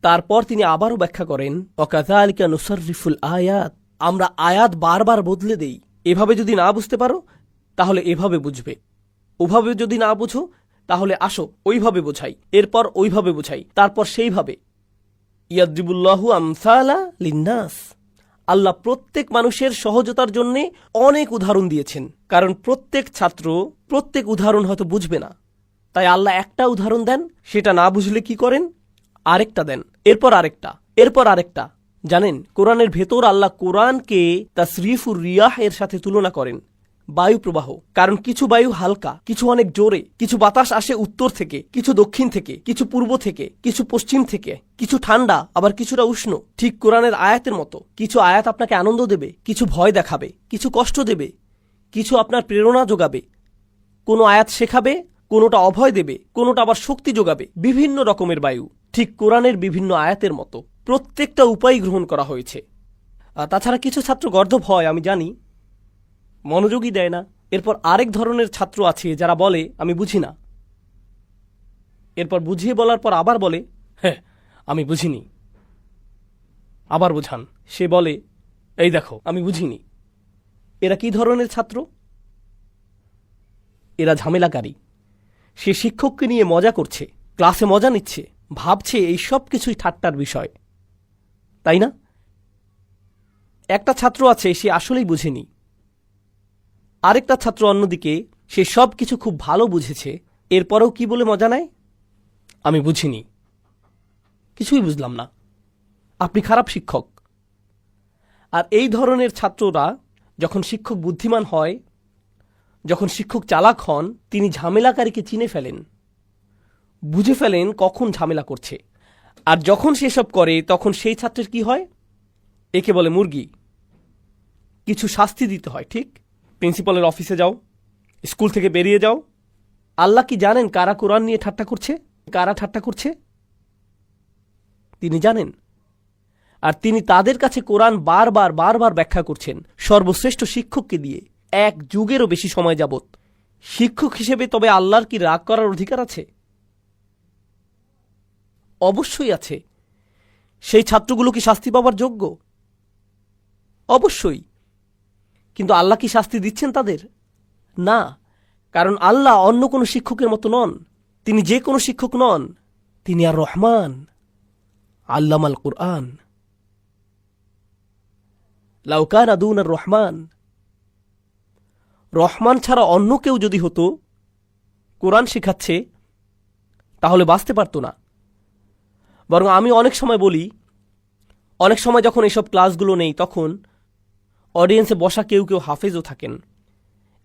তারপর তিনি আবারও ব্যাখ্যা করেন, ওয়াকাযালিকা নুসাররিফুল আয়াত, আমরা আয়াত বারবার বদলে দেই। এভাবে যদি না বুঝতে পারো তাহলে এভাবে বুঝবে, ওভাবে যদি না বুঝো তাহলে আসো ওইভাবে বোঝাই, এরপর ওইভাবে বোঝাই, তারপর সেইভাবে। ইয়াদরিবুল্লাহু আমসালা লিন্নাস, আল্লাহ প্রত্যেক মানুষের সহজতার জন্য অনেক উদাহরণ দিয়েছেন, কারণ প্রত্যেক ছাত্র প্রত্যেক উদাহরণ হয়তো বুঝবে না। তাই আল্লাহ একটা উদাহরণ দেন, সেটা না বুঝলে কি করেন? আরেকটা দেন, এরপর আরেকটা, এরপর আরেকটা। জানেন, কোরআনের ভেতর আল্লাহ কোরআনকে তাসরিফুর রিয়াহ এর সাথে তুলনা করেন, বায়ু প্রবাহ। কারণ কিছু বায়ু হালকা, কিছু অনেক জোরে, কিছু বাতাস আসে উত্তর থেকে, কিছু দক্ষিণ থেকে, কিছু পূর্ব থেকে, কিছু পশ্চিম থেকে, কিছু ঠান্ডা আবার কিছুটা উষ্ণ। ঠিক কোরআনের আয়াতের মতো, কিছু আয়াত আপনাকে আনন্দ দেবে, কিছু ভয় দেখাবে, কিছু কষ্ট দেবে, কিছু আপনার প্রেরণা যোগাবে। কোনো আয়াত শেখাবে, কোনোটা অভয় দেবে, কোনোটা আবার শক্তি যোগাবে। বিভিন্ন রকমের বায়ু ঠিক কোরআনের বিভিন্ন আয়াতের মতো প্রত্যেকটা উপায় গ্রহণ করা হয়েছে। তাছাড়া কিছু ছাত্র গর্দভ হয়, আমি জানি, মনোযোগই দেয় না। এরপর আরেক ধরনের ছাত্র আছে যারা বলে আমি বুঝি না, এরপর বুঝিয়ে বলার পর আবার বলে হ্যাঁ আমি বুঝিনি, আবার বোঝান, সে বলে এই দেখো আমি বুঝিনি। এরা কি ধরনের ছাত্র? এরা ঝামেলাকারী। সে শিক্ষককে নিয়ে মজা করছে, ক্লাসে মজা নিচ্ছে, ভাবছে এই সব কিছুই ঠাট্টার বিষয়, তাই না? একটা ছাত্র আছে সে আসলেই বুঝেনি, আরেকটা ছাত্র অন্যদিকে সে সব কিছু খুব ভালো বুঝেছে, এরপরেও কি বলে মজা নেয়? আমি বুঝিনি, কিছুই বুঝলাম না, আপনি খারাপ শিক্ষক। আর এই ধরনের ছাত্ররা যখন শিক্ষক বুদ্ধিমান হয়, যখন শিক্ষক চালাক হন, তিনি ঝামেলাকারীকে চিনে ফেলেন, বুঝে ফেলেন কখন ঝামেলা করছে। আর যখন সেসব করে তখন সেই ছাত্রের কি হয়? একে বলে মুরগি। কিছু শাস্তি দিতে হয়, ঠিক? প্রিন্সিপালের অফিসে যাও, স্কুল থেকে বেরিয়ে যাও। আল্লাহ কি জানেন কারা কোরআন নিয়ে ঠাট্টা করছে, কারা ঠাট্টা করছে? তিনি জানেন। আর তিনি তাদের কাছে কোরআন বারবার বারবার ব্যাখ্যা করছেন সর্বশ্রেষ্ঠ শিক্ষককে দিয়ে, 1 যুগেরও বেশি সময় যাবত। শিক্ষক হিসেবে তবে আল্লাহর কি রাগ করার অধিকার আছে? অবশ্যই আছে। সেই ছাত্রগুলো কি শাস্তি পাওয়ার যোগ্য? অবশ্যই। কিন্তু আল্লাহ কি শাস্তি দিচ্ছেন তাদের? না, কারণ আল্লাহ অন্য কোনো শিক্ষকের মতো নন। তিনি যে কোনো শিক্ষক নন, তিনি আর রহমান, আল্লামাল কুরআন। লাউ কানা দুনার রহমান, রহমান ছাড়া অন্য কেউ যদি হতো কোরআন শেখাচ্ছে, তাহলে বাঁচতে পারত না। বরং আমি অনেক সময় বলি, অনেক সময় যখন এসব ক্লাসগুলো নেই তখন অডিয়েন্সে বসা কেউ কেউ হাফেজও থাকেন,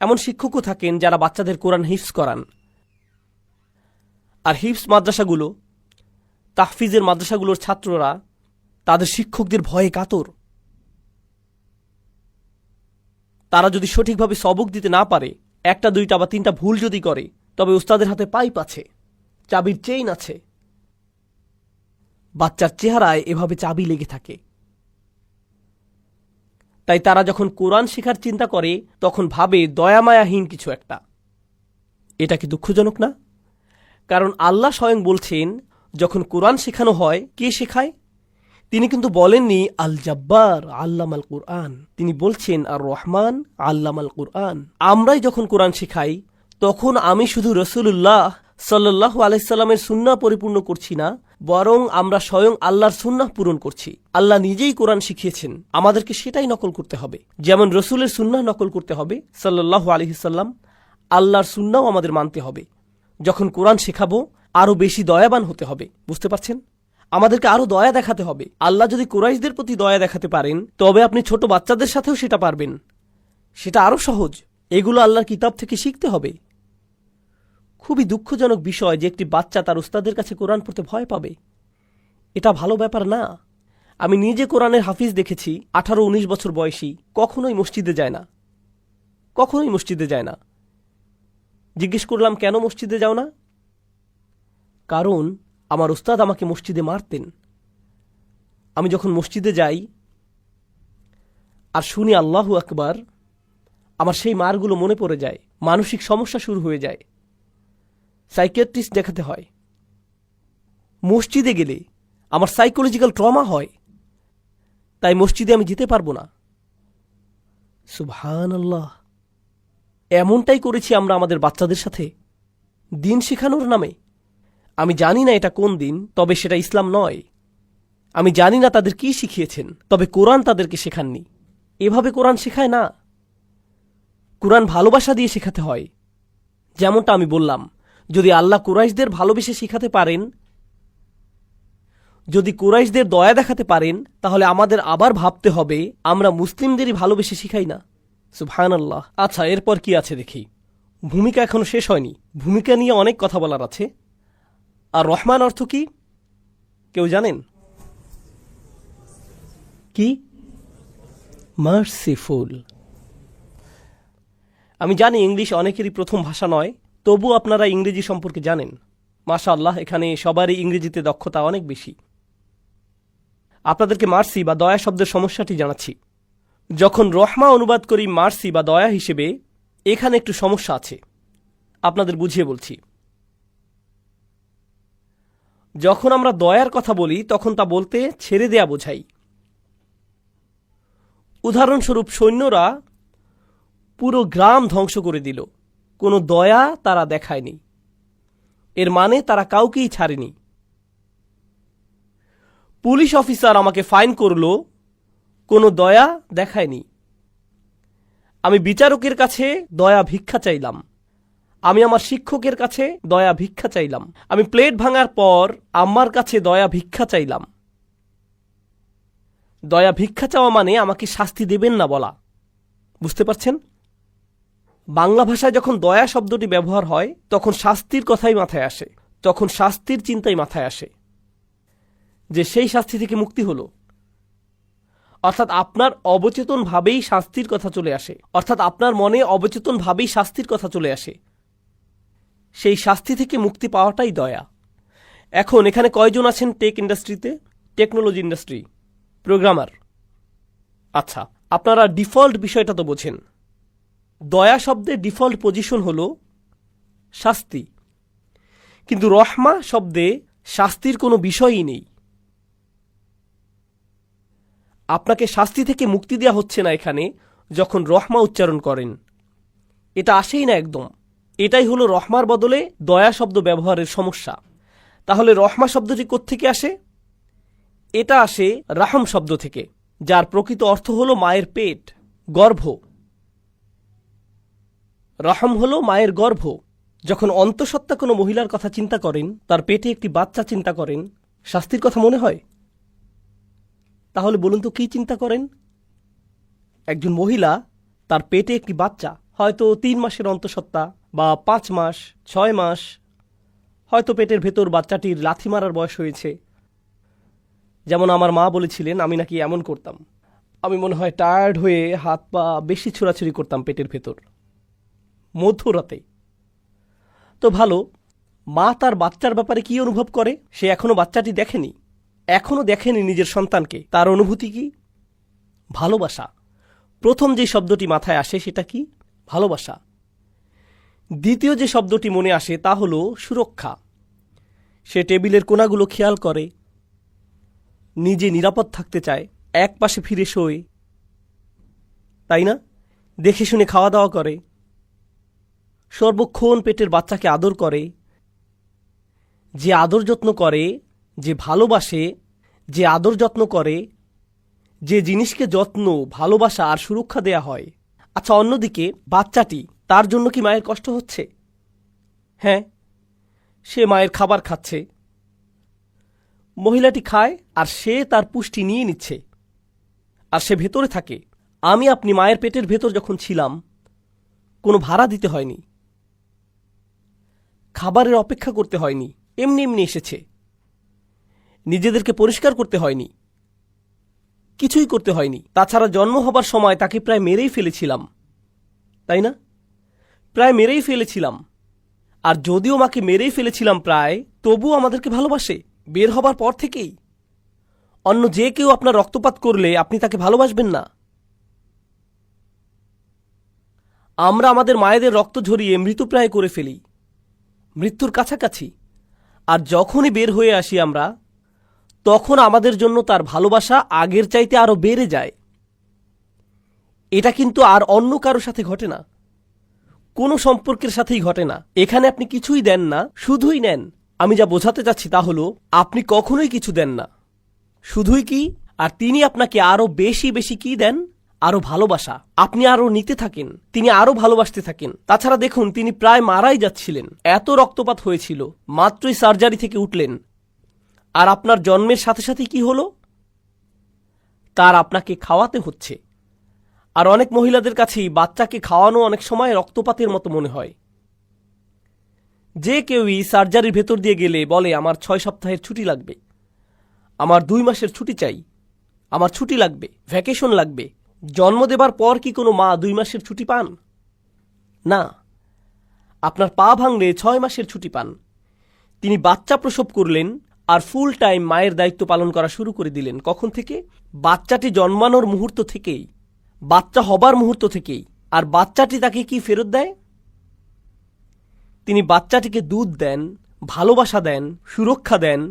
এমন শিক্ষকও থাকেন যারা বাচ্চাদের কোরআন হিফজ করান। আর হিফজ মাদ্রাসাগুলো, তাহফিজের মাদ্রাসাগুলোর ছাত্ররা তাদের শিক্ষকদের ভয়ে কাতর। তারা যদি সঠিকভাবে সবক দিতে না পারে, 1টা 2টা বা 3টা ভুল যদি করে, তবে উস্তাদের হাতে পাইপ আছে, চাবির চেইন আছে। বাচ্চার চেহারায় এভাবে চাবি লেগে থাকে। তাই তারা যখন কোরআন শেখার চিন্তা করে তখন ভাবে দয়ামায়াহীন কিছু একটা। এটা কি দুঃখজনক না? কারণ আল্লাহ স্বয়ং বলছেন যখন কোরআন শেখানো হয়, কে শেখায়? তিনি কিন্তু বলেননি আল জাব্বার আল্লামাল কুরআন, তিনি বলছেন আর রহমান আল্লামাল কুরআন। আমরাই যখন কোরআন শেখাই তখন আমি শুধু রাসূলুল্লাহ সাল্লাল্লাহু আলাইহি সাল্লামের সুন্নাহ পরিপূর্ণ করছি না, বরং আমরা স্বয়ং আল্লাহর সুন্নাহ পূরণ করছি। আল্লাহ নিজেই কোরআন শিখিয়েছেন, আমাদেরকে সেটাই নকল করতে হবে। যেমন রসুলের সুন্নাহ নকল করতে হবে সাল্লাল্লাহু আলাইহি সাল্লাম, আল্লাহর সুন্নাহও আমাদের মানতে হবে। যখন কোরআন শেখাবো আরো বেশি দয়াবান হতে হবে। বুঝতে পারছেন? আমাদেরকে আরো দয়া দেখাতে হবে। আল্লাহ যদি কুরাইশদের প্রতি দয়া দেখাতে পারেন, তবে আপনি ছোট বাচ্চাদের সাথেও সেটা পারবেন। সেটা আরো সহজ। এগুলো আল্লাহর কিতাব থেকে শিখতে হবে। খুবই দুঃখজনক বিষয় যে একটি বাচ্চা তার উস্তাদের কাছে কোরআন পড়তে ভয় পাবে। এটা ভালো ব্যাপার না। আমি নিজে কোরআনের হাফিজ দেখেছি, 18-19 বছর বয়সী, কখনোই মসজিদে যায় না, কখনোই মসজিদে যায় না। জিজ্ঞেস করলাম কেন মসজিদে যাও না? কারণ আমার উস্তাদ আমাকে মসজিদে মারতেন। আমি যখন মসজিদে যাই আর শুনি আল্লাহু আকবার, আমার সেই মারগুলো মনে পড়ে যায়, মানসিক সমস্যা শুরু হয়ে যায়, সাইকিয়াট্রিস্ট দেখাতে হয়। মসজিদে গেলে আমার সাইকোলজিক্যাল ট্রমা হয়, তাই মসজিদে আমি যেতে পারবো না। সুবহানাল্লাহ। এমনটাই করেছি আমরা আমাদের বাচ্চাদের সাথে দিন শেখানোর নামে। আমি জানি না এটা কোন দিন, তবে সেটা ইসলাম নয়। আমি জানি না তাদের কি শিখিয়েছেন, তবে কোরআন তাদেরকে শেখাননি। এভাবে কোরআন শেখায় না। কোরআন ভালোবাসা দিয়ে শেখাতে হয়। যেমনটা আমি বললাম, যদি আল্লাহ কুরাইশদের ভালোবেসে শেখাতে পারেন, যদি কুরাইশদের দয়া দেখাতে পারেন, তাহলে আমাদের আবার ভাবতে হবে আমরা মুসলিমদেরই ভালোবেসে শিখাই না। সুবহানাল্লাহ। আচ্ছা, এরপর কি আছে দেখি। ভূমিকা এখনো শেষ হয়নি, ভূমিকা নিয়ে অনেক কথা বলার আছে। আর রহমান অর্থ কি কেউ জানেন? কি? মার্সিফুল। আমি জানি ইংলিশ অনেকেরই প্রথম ভাষা নয়, তবু আপনারা ইংরেজি সম্পর্কে জানেন। মাশাআল্লাহ, এখানে সবারই ইংরেজিতে দক্ষতা অনেক বেশি। আপনাদেরকে মার্সি বা দয়া শব্দের সমস্যাটি জানাচ্ছি। যখন রহমা অনুবাদ করি মার্সি বা দয়া হিসেবে, এখানে একটু সমস্যা আছে, আপনাদের বুঝিয়ে বলছি। যখন আমরা দয়ার কথা বলি তখন তা বলতে ছেড়ে দেয়া বোঝাই। উদাহরণস্বরূপ, সৈন্যরা পুরো গ্রাম ধ্বংস করে দিল, কোনো দয়া তারা দেখায়নি, এর মানে তারা কাউকেই ছাড়েনি। পুলিশ অফিসার আমাকে ফাইন করল, কোনো দয়া দেখায়নি। আমি বিচারকের কাছে দয়া ভিক্ষা চাইলাম, আমি আমার শিক্ষকের কাছে দয়া ভিক্ষা চাইলাম। আমি প্লেট ভাঙার পর আম্মার কাছে দয়া ভিক্ষা চাইলাম। দয়া ভিক্ষা চাওয়া মানে আমাকে শাস্তি দেবেন না বলা। বুঝতে পারছেন? বাংলা ভাষায় যখন দয়া শব্দটি ব্যবহার হয় তখন শাস্তির কথাই মাথায় আসে, তখন শাস্তির চিন্তাই মাথায় আসে, যে সেই শাস্তি থেকে মুক্তি হলো। অর্থাৎ আপনার অবচেতন ভাবেই শাস্তির কথা চলে আসে, অর্থাৎ আপনার মনে অবচেতন ভাবেই শাস্তির কথা চলে আসে। সেই শাস্তি থেকে মুক্তি পাওয়াটাই দয়া। এখন এখানে কয়জন আছেন টেক ইন্ডাস্ট্রিতে, টেকনোলজি ইন্ডাস্ট্রি, প্রোগ্রামার? আচ্ছা, আপনারা ডিফল্ট বিষয়টা তো বোঝেন। দয়া শব্দের ডিফল্ট পজিশন হল শাস্তি, কিন্তু রহমা শব্দে শাস্তির কোনো বিষয়ই নেই। আপনাকে শাস্তি থেকে মুক্তি দেওয়া হচ্ছে না এখানে যখন রহমা উচ্চারণ করেন, এটা আসেই না একদম। এটাই হলো রহমার বদলে দয়া শব্দ ব্যবহারের সমস্যা। তাহলে রহমা শব্দটি কোত্থেকে আসে? এটা আসে রাহম শব্দ থেকে, যার প্রকৃত অর্থ হলো মায়ের পেট, গর্ভ। রহম হলো মায়ের গর্ভ। যখন অন্তঃসত্ত্বা কোনো মহিলার কথা চিন্তা করেন, তার পেটে একটি বাচ্চা চিন্তা করেন, শাস্তির কথা মনে হয়? তাহলে বলুন তো কি চিন্তা করেন? একজন মহিলা, তার পেটে একটি বাচ্চা, হয়তো 3 মাসের অন্তঃসত্ত্বা বা 5 মাস, 6 মাস, হয়তো পেটের ভেতর বাচ্চাটির লাথি মারার বয়স হয়েছে। যেমন আমার মা বলেছিলেন, আমি নাকি এমন করতাম, আমি মনে হয় টায়ার্ড হয়ে হাত পা বেশি ছোড়াছুড়ি করতাম পেটের ভেতর মধ্যরাতে। তো ভালো, মা তার বাচ্চার ব্যাপারে কি অনুভব করে? সে এখনো বাচ্চাটি দেখেনি, এখনো দেখেনি নিজের সন্তানকে। তার অনুভূতি কি? ভালোবাসা। প্রথম যে শব্দটি মাথায় আসে সেটা কি? ভালোবাসা। দ্বিতীয় যে শব্দটি মনে আসে তা হলো সুরক্ষা। সে টেবিলের কোণাগুলো খেয়াল করে, নিজে নিরাপদ থাকতে চায়, এক পাশে ফিরে শোয়, তাই না? দেখে শুনে খাওয়া দাওয়া করে, সর্বক্ষণ পেটের বাচ্চাকে আদর করে। যে আদর যত্ন করে, যে ভালোবাসে, যে আদর যত্ন করে, যে জিনিসকে যত্ন, ভালোবাসা আর সুরক্ষা দেয়া হয়। আচ্ছা, অন্যদিকে বাচ্চাটি, তার জন্য কি মায়ের কষ্ট হচ্ছে? হ্যাঁ, সে মায়ের খাবার খাচ্ছে, মহিলাটি খায় আর সে তার পুষ্টি নিয়ে নিচ্ছে, আর সে ভেতরে থাকে। আমি আপনি মায়ের পেটের ভেতর যখন ছিলাম, কোনো ভাড়া দিতে হয়নি, খাবারের অপেক্ষা করতে হয়নি, এমনি এমনি এসেছে। নিজেদেরকে পরিষ্কার করতে হয়নি, কিছুই করতে হয়নি। তাছাড়া জন্ম হবার সময় তাকে প্রায় মেরেই ফেলেছিলাম, তাই না? প্রায় মেরেই ফেলেছিলাম। আর যদিও মাকে মেরেই ফেলেছিলাম প্রায়, তবুও আমাদেরকে ভালোবাসে বের হবার পর থেকেই। অন্য যে কেউ আপনার রক্তপাত করলে আপনি তাকে ভালোবাসবেন না। আমরা আমাদের মায়েদের রক্ত ঝরিয়ে মৃতপ্রায় করে ফেলি, মৃত্যুর কাছাকাছি। আর যখনই বের হয়ে আসি আমরা, তখন আমাদের জন্য তার ভালোবাসা আগের চাইতে আরো বেড়ে যায়। এটা কিন্তু আর অন্য কারো সাথে ঘটে না, কোনো সম্পর্কের সাথেই ঘটে না। এখানে আপনি কিছুই দেন না, শুধুই নেন। আমি যা বোঝাতে চাচ্ছি তা হলো, আপনি কখনোই কিছু দেন না, শুধুই কি, আর তিনি আপনাকে আরো বেশি বেশি কি দেন? আরো ভালোবাসা। আপনি আরো নিতে থাকেন, তিনি আরো ভালোবাসতে থাকেন। তাছাড়া দেখুন, তিনি প্রায় মারাই যাচ্ছিলেন, এত রক্তপাত হয়েছিল, মাত্রই সার্জারি থেকে উঠলেন। আর আপনার জন্মের সাথে সাথে কি হলো? তার আপনাকে খাওয়াতে হচ্ছে, আর অনেক মহিলাদের কাছেই বাচ্চাকে খাওয়ানো অনেক সময় রক্তপাতের মতো মনে হয়। যে কেউই সার্জারির ভেতর দিয়ে গেলে বলে আমার 6 সপ্তাহের ছুটি লাগবে, আমার 2 মাসের ছুটি চাই, আমার ছুটি লাগবে, ভ্যাকেশন লাগবে। জন্ম দেবার পর কি কোনো মা 2 মাসের ছুটি পান? না। আপনার পা ভাঙলে 6 মাসের ছুটি পান। তিনি বাচ্চা প্রসব করলেন আর ফুল টাইম মায়ের দায়িত্ব পালন করা শুরু করে দিলেন। কখন থেকে? বাচ্চাটি জন্মানোর মুহূর্ত থেকেই, বাচ্চা হবার মুহূর্ত থেকেই। আর বাচ্চাটি তাকে কি ফেরত দেয়? তিনি বাচ্চাটিকে দুধ দেন, ভালোবাসা দেন, সুরক্ষা দেন।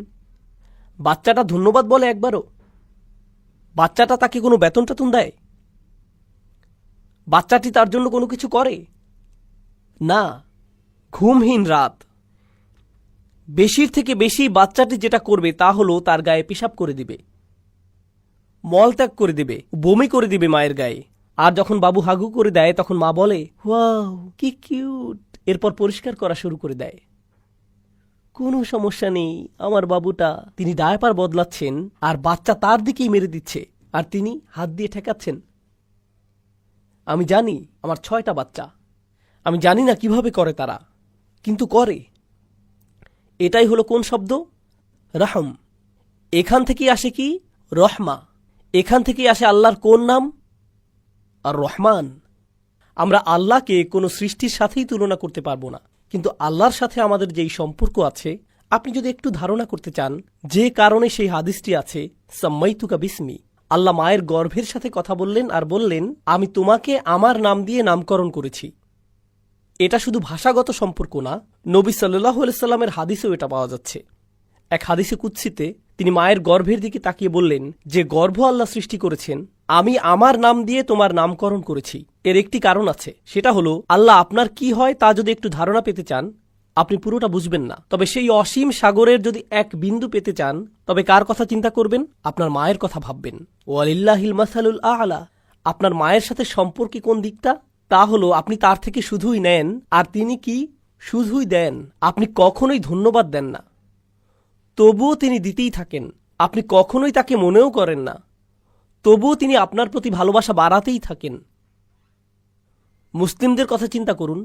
বাচ্চাটা ধন্যবাদ বলে একবারও? বাচ্চাটা তাকে কোনো বেতন টেতন দেয়? বাচ্চাটি তার জন্য কোনো কিছু করে? না। ঘুমহীন রাত। বেশির থেকে বেশি বাচ্চাটি যেটা করবে তা হলো তার গায়ে পেশাব করে দিবে, মলত্যাগ করে দিবে, বমি করে দিবে মায়ের গায়ে। আর যখন বাবু হাগু করে দেয় তখন মা বলে, ওয়াও কি কিউট, এরপর পরিষ্কার করা শুরু করে দেয়। কোনো সমস্যা নেই, আমার বাবুটা। তিনি ডায়াপার বদলাচ্ছেন আর বাচ্চা তার দিকেই মেরে দিচ্ছে, আর তিনি হাত দিয়ে ঠেকাচ্ছেন। আমি জানি আমার 6টা বাচ্চা, আমি জানি না কিভাবে করে তারা, কিন্তু করে। এটাই হলো কোন শব্দ? রহম। এখান থেকেই আসে কি? রহমা। এখান থেকেই আসে আল্লাহর কোন নাম? আর রহমান। আমরা আল্লাহকে কোনো সৃষ্টির সাথেই তুলনা করতে পারবো না, কিন্তু আল্লাহর সাথে আমাদের যেই সম্পর্ক আছে, আপনি যদি একটু ধারণা করতে চান যে কারণে সেই হাদিসটি আছে, সাম্মাইতুকা বিসমি, আল্লাহ মায়ের গর্ভের সাথে কথা বললেন আর বললেন, আমি তোমাকে আমার নাম দিয়ে নামকরণ করেছি। এটা শুধু ভাষাগত সম্পর্ক না, নবী সাল্লাল্লাহু আলাইহি সাল্লামের হাদিসেও এটা পাওয়া যাচ্ছে। এক হাদিসে কুদসিতে তিনি মায়ের গর্ভের দিকে তাকিয়ে বললেন, যে গর্ভ আল্লাহ সৃষ্টি করেছেন, আমি আমার নাম দিয়ে তোমার নামকরণ করেছি। এর একটি কারণ আছে, সেটা হলো আল্লাহ আপনার কি হয় তা যদি একটু ধারণা পেতে চান, আপনি পুরোটা বুঝবেন না, তবে সেই অসীম সাগরের যদি এক বিন্দু পেতে চান, তবে কার কথা চিন্তা করবেন? আপনার মায়ের কথা ভাববেন। ওয়ালিল্লাহিল মাসালুল আ'লা। আপনার মায়ের সাথে সম্পর্কে কোন দিকটা? তা হলো আপনি তার থেকে শুধুই নেন, আর তিনি কি? শুধুই দেন। আপনি কখনোই ধন্যবাদ দেন না, তবুও তিনি দিতেই থাকেন। আপনি কখনোই তাকে মনেও করেন না, তবুও তিনি আপনার প্রতি ভালোবাসা বাড়াতেই থাকেন। মুসলিমদের কথা চিন্তা করুন।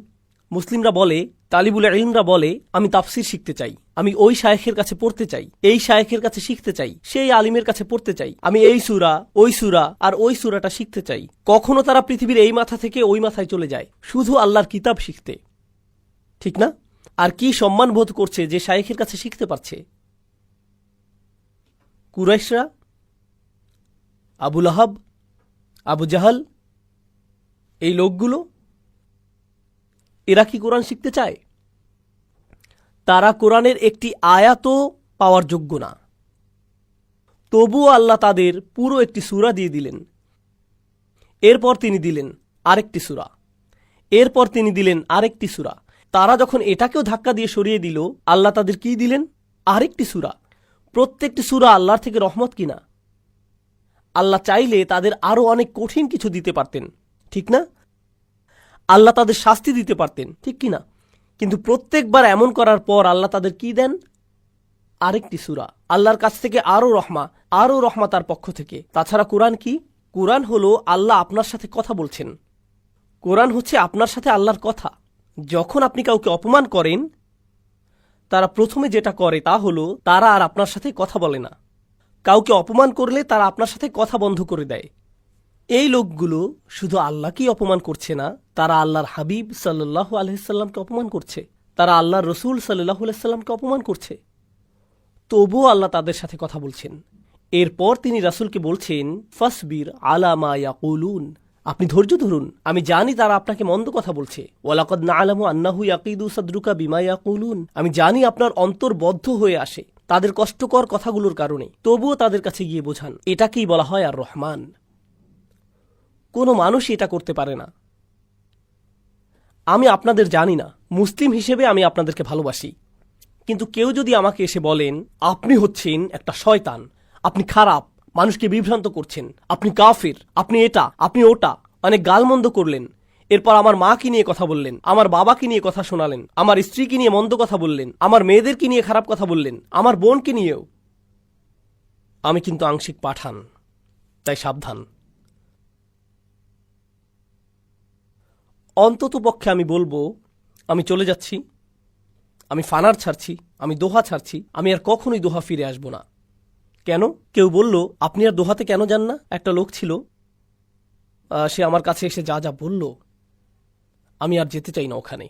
মুসলিমরা বলে, তালিবুল ইলমরা বলে, আমি তাফসির শিখতে চাই, আমি ওই শায়েখের কাছে পড়তে চাই, এই শায়েখের কাছে শিখতে চাই, সেই আলিমের কাছে পড়তে চাই, আমি এই সূরা, ওই সূরা আর ওই সূরাটা শিখতে চাই। কখনো তারা পৃথিবীর এই মাথা থেকে ওই মাথায় চলে যায় শুধু আল্লাহর কিতাব শিখতে, ঠিক না? আর কি সম্মান বোধ করছে যে শায়েখের কাছে শিখতে পারছে। কুরাইশরা, আবু লাহাব, আবু জাহাল, এই লোকগুলো, এরা কি কোরআন শিখতে চায়? তারা কোরআনের একটি আয়াতও পাওয়ার যোগ্য না, তবুও আল্লাহ তাদের পুরো একটি সূরা দিয়ে দিলেন। এরপর তিনি দিলেন আরেকটি সূরা, এরপর তিনি দিলেন আরেকটি সূরা। তারা যখন এটাকেও ধাক্কা দিয়ে সরিয়ে দিল, আল্লাহ তাদের কি দিলেন? আরেকটি সূরা। প্রত্যেকটি সূরা আল্লাহর থেকে রহমত কিনা? আল্লাহ চাইলে তাদের আরো অনেক কঠিন কিছু দিতে পারতেন, ঠিক না? আল্লাহ তাদের শাস্তি দিতে পারতেন, ঠিক কিনা? কিন্তু প্রত্যেকবার এমন করার পর আল্লাহ তাদের কি দেন? আরেকটি সূরা। আল্লাহর কাছ থেকে আরো রহমা তার পক্ষ থেকে। তাছাড়া কোরআন কি? কোরআন হলো আল্লাহ আপনার সাথে কথা বলছেন। কোরআন হচ্ছে আপনার সাথে আল্লাহর কথা। যখন আপনি কাউকে অপমান করেন, তারা প্রথমে যেটা করে তা হলো তারা আর আপনার সাথে কথা বলে না। কাউকে অপমান করলে তারা আপনার সাথে কথা বন্ধ করে দেয়। এই লোকগুলো শুধু আল্লাহকেই অপমান করছে না, তারা আল্লাহর হাবিব সাল্লাল্লাহু আলাইহি সাল্লামকে অপমান করছে, তারা আল্লাহর রসুল সাল্লাল্লাহু আলাইহি সাল্লামকে অপমান করছে। তবুও আল্লাহ তাদের সাথে কথা বলছেন। এরপর তিনি রাসূলকে বলছেন, ফাসবির আলা মা ইয়াকুলুন, আপনি ধৈর্য ধরুন, আমি জানি তারা আপনাকে মন্দ কথা বলছে। ওয়ালাকাদ না'লামু আন্নাহু ইয়াকিদু সাদরুকা বিমা ইয়াকুলুন, আমি জানি আপনার অন্তর বদ্ধ হয়ে আসে তাদের কষ্টকর কথাগুলোর কারণে। তবুও তাদের কাছে গিয়ে বোঝান। এটাকেই বলা হয় আর রহমান। কোনো মানুষই এটা করতে পারে না। আমি আপনাদের জানি না, মুসলিম হিসেবে আমি আপনাদেরকে ভালোবাসি, কিন্তু কেউ যদি আমাকে এসে বলেন আপনি হচ্ছেন একটা শয়তান, আপনি খারাপ, মানুষকে বিভ্রান্ত করছেন, আপনি কাফির, আপনি এটা, আপনি ওটা, অনেক গালমন্দ করলেন, এরপর আমার মাকে নিয়ে কথা বললেন, আমার বাবাকে নিয়ে কথা শোনালেন, আমার স্ত্রীকে নিয়ে মন্দ কথা বললেন, আমার মেয়েদেরকে নিয়ে খারাপ কথা বললেন, আমার বোনকে নিয়েও, আমি কিন্তু আংশিক পাঠান, তাই সাবধান। অন্তত পক্ষে আমি বলবো আমি চলে যাচ্ছি, আমি ফানার ছাড়ছি, আমি দোহা ছাড়ছি, আমি আর কখনোই দোহা ফিরে আসব না। কেন? কেউ বলল আপনি আর দোহাতে কেন যান না? একটা লোক ছিল, সে আমার কাছে এসে যা যা বলল, আমি আর যেতে চাই না ওখানে।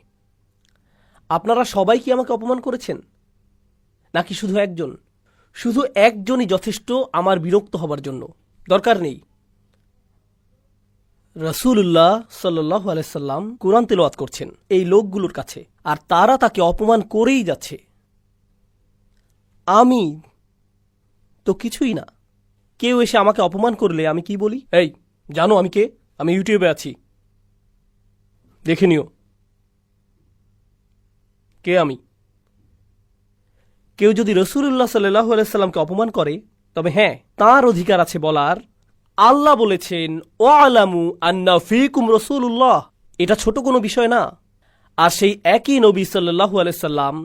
আপনারা সবাই কি আমাকে অপমান করেছেন, নাকি শুধু একজন? শুধু একজনই যথেষ্ট আমার বিরক্ত হবার জন্য, দরকার নেই। রাসূলুল্লাহ সাল্লাল্লাহু আলাইহি সাল্লাম কুরআন তেলাওয়াত করছেন এই লোকগুলোর কাছে, আর তারা তাকে অপমান করেই যাচ্ছে। আমি তো কিছুই না। কেউ এসে আমাকে অপমান করলে আমি কি বলি? এই জানো আমি কে? আমি ইউটিউবে আছি, দেখে নিও কে আমি। কেউ যদি রাসূলুল্লাহ সাল্লাল্লাহু আলাইহি সাল্লামকে অপমান করে, তবে হ্যাঁ, তার অধিকার আছে বলার আল্লাহ বলেছেন ওয়ালামু আন্না ফীকুম রাসূলুল্লাহ। এটা ছোট কোনো বিষয় না। আর সেই একই নবী সাল্লাল্লাহু আলাইহি সাল্লাম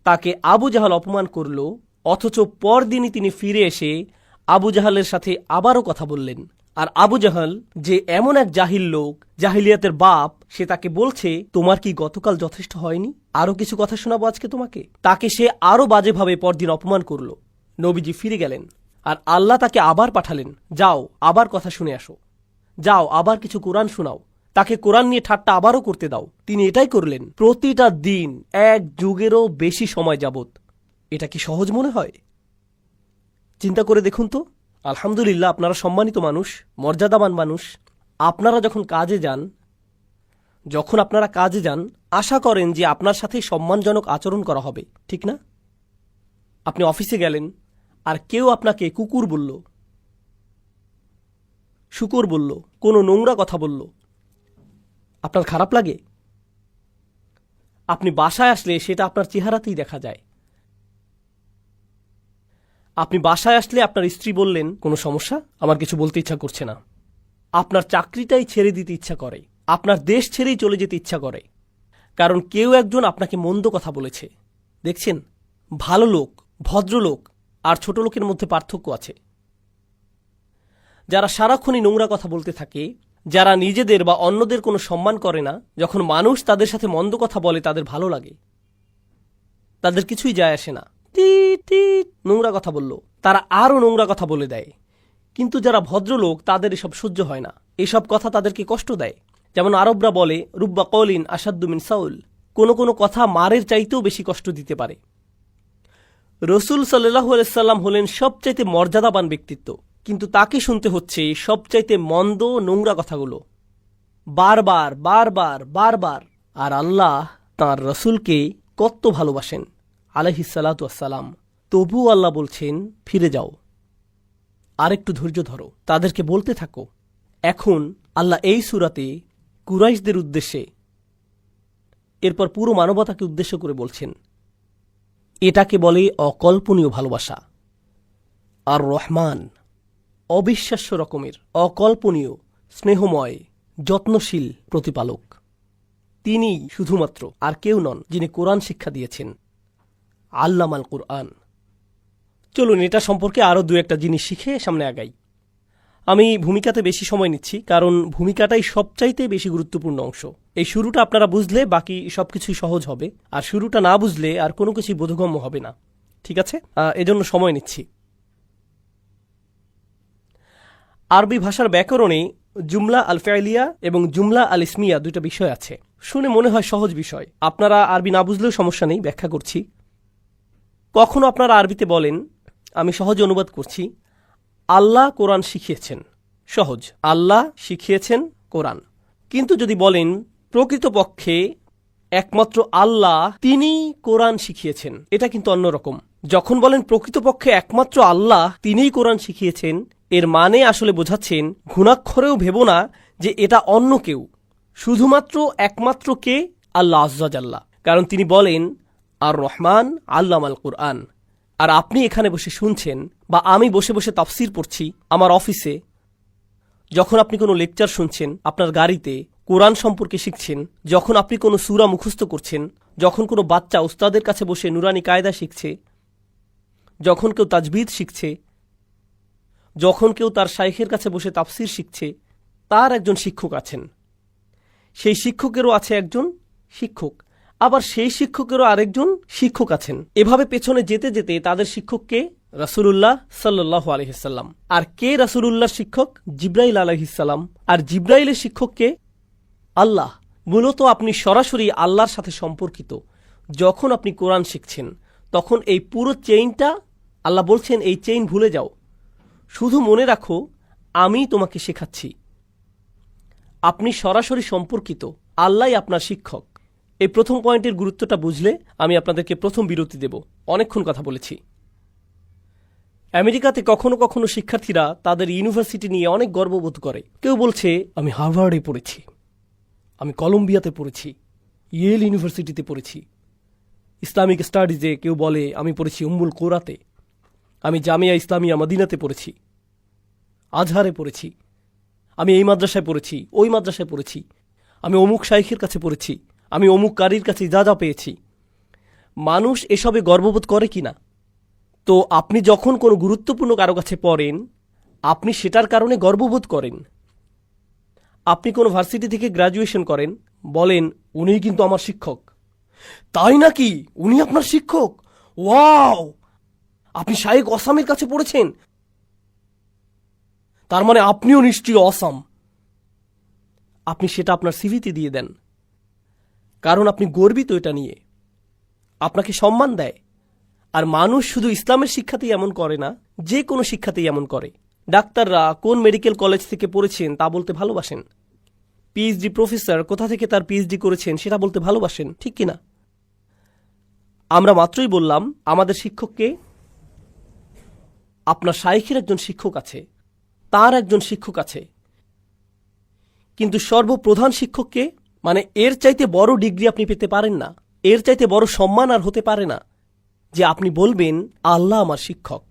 তাকে আবু জাহাল অপমান করল, অথচ পরদিনই তিনি ফিরে এসে আবু জাহালের সাথে আবারও কথা বললেন। আর আবু জাহাল যে এমন এক জাহিল লোক, জাহিলিয়াতের বাপ, সে তাকে বলছে তোমার কি গতকাল যথেষ্ট হয়নি, আরো কিছু কথা শোনাবো আজকে তোমাকে। তাকে সে আরো বাজেভাবে পরদিন অপমান করল। নবীজি ফিরে গেলেন, আর আল্লাহ তাকে আবার পাঠালেন, যাও আবার কথা শুনে আসো, যাও আবার কিছু কোরআন শোনাও, তাকে কোরআন নিয়ে ঠাট্টা আবারও করতে দাও। তিনি এটাই করলেন প্রতিটা দিন, এক যুগেরও বেশি সময় যাবত। এটা কি সহজ মনে হয়? চিন্তা করে দেখুন তো। আলহামদুলিল্লাহ, আপনারা সম্মানিত মানুষ, মর্যাদাবান মানুষ। আপনারা যখন কাজে যান, আশা করেন যে আপনার সাথে সম্মানজনক আচরণ করা হবে, ঠিক না? আপনি অফিসে গেলেন, আর কেউ আপনাকে কুকুর বলল, শুকর বলল, কোনো নোংরা কথা বলল, আপনার খারাপ লাগে? আপনি বাসায় আসলে সেটা আপনার চেহারাতেই দেখা যায়। আপনি বাসায় আসলে আপনার স্ত্রী বললেন, কোনো সমস্যা? আমার কিছু বলতে ইচ্ছা করছে না। আপনার চাকরিটাই ছেড়ে দিতে ইচ্ছা করে, আপনার দেশ ছেড়েই চলে যেতে ইচ্ছা করে, কারণ কেউ একজন আপনাকে মন্দ কথা বলেছে। দেখছেন, ভালো লোক, ভদ্রলোক আর ছোট লোকের মধ্যে পার্থক্য আছে। যারা সারাক্ষণই নোংরা কথা বলতে থাকে, যারা নিজেদের বা অন্যদের কোনো সম্মান করে না, যখন মানুষ তাদের সাথে মন্দ কথা বলে তাদের ভালো লাগে, তাদের কিছুই যায় আসে না। নোংরা কথা বলল, তারা আরও নোংরা কথা বলে দেয়। কিন্তু যারা ভদ্রলোক, তাদের এসব সহ্য হয় না, এসব কথা তাদেরকে কষ্ট দেয়। যেমন আরবরা বলে, রুব্বা কওলিন আসাদ্দু মিন সাউল, কোনো কোনো কথা মারের চাইতেও বেশি কষ্ট দিতে পারে। রসুল সাল্লাল্লাহু আলাইহি সাল্লাম হলেন সবচাইতে মর্যাদাবান ব্যক্তিত্ব, কিন্তু তাকে শুনতে হচ্ছে সবচাইতে মন্দ নোংরা কথাগুলো, বারবার বারবার বারবার। আর আল্লাহ তাঁর রসুলকে কত ভালোবাসেন আলাইহিস সালাতু ওয়াসসালাম, তবুও আল্লাহ বলছেন ফিরে যাও, আরেকটু ধৈর্য ধরো, তাদেরকে বলতে থাকো। এখন আল্লাহ এই সূরাতে কুরাইশদের উদ্দেশ্যে, এরপর পুরো মানবতাকে উদ্দেশ্য করে বলছেন, এটাকে বলে অকল্পনীয় ভালোবাসা। আর রহমান অবিশ্বাস্য রকমের, অকল্পনীয়, স্নেহময়, যত্নশীল প্রতিপালক। তিনি শুধুমাত্র, আর কেউ নন, যিনি কোরআন শিক্ষা দিয়েছেন, আল্লামাল কুরআন। চলুন এটা সম্পর্কে আরও দু একটা জিনিস শিখে সামনে আগাই। আমি ভূমিকাতে বেশি সময় নিচ্ছি, কারণ ভূমিকাটাই সবচাইতে বেশি গুরুত্বপূর্ণ অংশ। এই শুরুটা আপনারা বুঝলে বাকি সবকিছুই সহজ হবে, আর শুরুটা না বুঝলে আর কোনো কিছুই বোধগম্য হবে না। ঠিক আছে, এজন্য সময় নিচ্ছি। আরবি ভাষার ব্যাকরণে জুমলা আল ফাইলিয়া এবং জুমলা আল ইসমিয়া দুইটা বিষয় আছে। শুনে মনে হয় সহজ বিষয়, আপনারা আরবি না বুঝলেও সমস্যা নেই, ব্যাখ্যা করছি। কখনো আপনারা আরবিতে বলেন, আমি সহজে অনুবাদ করছি, আল্লাহ কোরআন শিখিয়েছেন, সহজ, আল্লাহ শিখিয়েছেন কোরআন। কিন্তু যদি বলেন প্রকৃতপক্ষে একমাত্র আল্লাহ তিনি কোরআন শিখিয়েছেন, এটা কিন্তু অন্যরকম। যখন বলেন প্রকৃতপক্ষে একমাত্র আল্লাহ তিনিই কোরআন শিখিয়েছেন, এর মানে আসলে বোঝাচ্ছেন ঘুণাক্ষরেও ভেব না যে এটা অন্য কেউ, শুধুমাত্র একমাত্র কে? আল্লাহ আজ্জা জাল্লা। কারণ তিনি বলেন আর রহমান আল্লামাল কুরআন। আর আপনি এখানে বসে শুনছেন, বা আমি বসে বসে তাফসির পড়ছি আমার অফিসে, যখন আপনি কোনো লেকচার শুনছেন, আপনার গাড়িতে কোরআন সম্পর্কে শিখছেন, যখন আপনি কোনো সূরা মুখস্থ করছেন, যখন কোনো বাচ্চা উস্তাদের কাছে বসে নুরানি কায়দা শিখছে, যখন কেউ তাজবিদ শিখছে, যখন কেউ তার শাইখের কাছে বসে তাফসির শিখছে, তার একজন শিক্ষক আছেন। সেই শিক্ষকেরও আছে একজন শিক্ষক, আবার সেই শিক্ষকেরও আরেকজন শিক্ষক আছেন। এভাবে পেছনে যেতে যেতে তাদের শিক্ষককে রাসূলুল্লাহ সাল্লাল্লাহু আলাইহি ওয়াসাল্লাম। আর কে রাসূলুল্লাহর শিক্ষক? জিবরাইল আলাইহিস সালাম। আর জিবরাইলের শিক্ষককে আল্লাহ। মূলত আপনি সরাসরি আল্লাহর সাথে সম্পর্কিত। যখন আপনি কোরআন শিখছেন তখন এই পুরো চেইনটা আল্লাহ বলছেন, এই চেইন ভুলে যাও, শুধু মনে রাখো আমি তোমাকে শেখাচ্ছি। আপনি সরাসরি সম্পর্কিত, আল্লাহই আপনার শিক্ষক। এই প্রথম পয়েন্টের গুরুত্বটা বুঝলে আমি আপনাদেরকে প্রথম বিরতি দেব। অনেকক্ষণ কথা বলেছি। আমেরিকাতে কখনো কখনো শিক্ষার্থীরা তাদের ইউনিভার্সিটি নিয়ে অনেক গর্ববোধ করে। কেউ বলছে আমি হার্ভার্ডে পড়েছি, আমি কলম্বিয়াতে পড়েছি, ইয়েল ইউনিভার্সিটিতে পড়েছি। ইসলামিক স্টাডিজে কেউ বলে আমি পড়েছি উম্মুল কোরাতে, আমি জামিয়া ইসলামিয়া মদিনাতে পড়েছি, আজহারে পড়েছি, আমি এই মাদ্রাসায় পড়েছি, ওই মাদ্রাসায় পড়েছি, আমি অমুক শাইখের কাছে পড়েছি, আমি অমুক কারির কাছে যা পেয়েছি। মানুষ এসবে গর্ববোধ করে কিনা? তো আপনি যখন কোনো গুরুত্বপূর্ণ কারো কাছে পড়েন আপনি সেটার কারণে গর্ববোধ করেন। আপনি কোনো ভার্সিটি থেকে গ্র্যাজুয়েশন করেন, বলেন উনিই কিন্তু আমার শিক্ষক। তাই নাকি? উনি আপনার শিক্ষক? ওয়াও! আপনি শাইখ অসামের কাছে পড়েছেন, তার মানে আপনিও নিশ্চয়ই অসাম। আপনি সেটা আপনার সিভিতে দিয়ে দেন, কারণ আপনি গর্বিত এটা নিয়ে, আপনাকে সম্মান দেয়। আর মানুষ শুধু ইসলামের শিক্ষাতেই এমন করে না, যে কোনো শিক্ষাতেই এমন করে। ডাক্তাররা কোন মেডিকেল কলেজ থেকে পড়েছেন তা বলতে ভালোবাসেন। পিএইচডি প্রফেসর কোথা থেকে তার পিএইচডি করেছেন সেটা বলতে ভালোবাসেন, ঠিক কিনা? আমরা মাত্রই বললাম আমাদের শিক্ষককে, আপনার শাইখের একজন শিক্ষক আছে, তার একজন শিক্ষক আছে, কিন্তু সর্বপ্রধান শিক্ষককে, মানে এর চাইতে বড় ডিগ্রি আপনি পেতে পারেন না, এর চাইতে বড় সম্মান আর হতে পারে না যে আপনি বলবেন আল্লাহ আমার শিক্ষক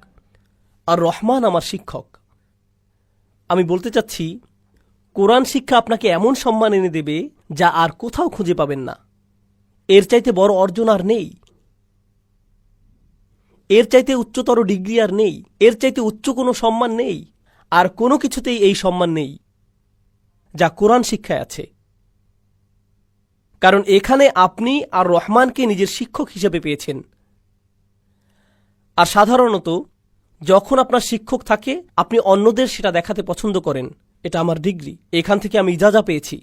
আর রহমান আমার শিক্ষক। আমি বলতে চাচ্ছি কোরআন শিক্ষা আপনাকে এমন সম্মান এনে দেবে যা আর কোথাও খুঁজে পাবেন না। এর চাইতে বড় অর্জন আর নেই, এর চাইতে উচ্চতর ডিগ্রি আর নেই, এর চাইতে উচ্চ কোনো সম্মান নেই, আর কোনো কিছুতেই এই সম্মান নেই যা কোরআন শিক্ষায় আছে। কারণ এখানে আপনি আর রহমানকে নিজের শিক্ষক হিসেবে পেয়েছেন। আর সাধারণত যখন আপনার শিক্ষক থাকে আপনি অন্যদের সেটা দেখাতে পছন্দ করেন, এটা আমার ডিগ্রি, এখান থেকে আমি ইজাজা পেয়েছি।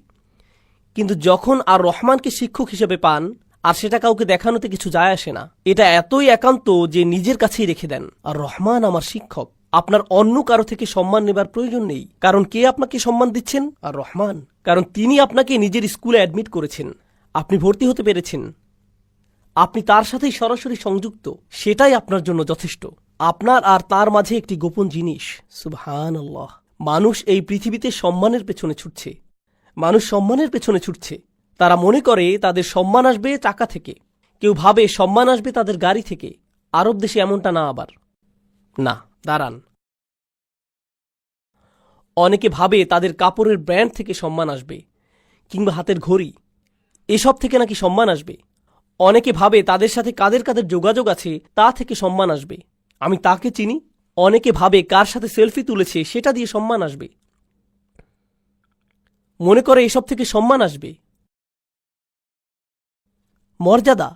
কিন্তু যখন আর রহমানকে শিক্ষক হিসেবে পান আর সেটা কাউকে দেখানোতে কিছু যায় আসে না, এটা এতই একান্ত যে নিজের কাছেই রেখে দেন। আর রহমান আমার শিক্ষক, আপনার অন্য কারো থেকে সম্মান নেবার প্রয়োজন নেই। কারণ কে আপনাকে সম্মান দিচ্ছেন? আর রহমান। কারণ তিনি আপনাকে নিজের স্কুলে অ্যাডমিট করেছেন, আপনি ভর্তি হতে পেরেছেন, আপনি তার সাথেই সরাসরি সংযুক্ত, সেটাই আপনার জন্য যথেষ্ট। আপনার আর তার মাঝে একটি গোপন জিনিস। সুবহানাল্লাহ। মানুষ এই পৃথিবীতে সম্মানের পেছনে ছুটছে, মানুষ সম্মানের পেছনে ছুটছে। তারা মনে করে তাদের সম্মান আসবে টাকা থেকে, কেউ ভাবে সম্মান আসবে তাদের গাড়ি থেকে। আরব দেশে এমনটা না। আবার না, দাঁড়ান, অনেকে ভাবে তাদের কাপড়ের ব্র্যান্ড থেকে সম্মান আসবে, কিংবা হাতের ঘড়ি, এসব থেকে নাকি সম্মান আসবে। অনেকে ভাবে তাদের সাথে কাদের কাদের যোগাযোগ আছে তা থেকে সম্মান আসবে, আমি তাকে চিনি। অনেকে ভাবে কার সাথে সেলফি তুলেছে সেটা দিয়ে সম্মান আসবে, মনে করে এসব থেকে সম্মান আসবে। মর্যাদা,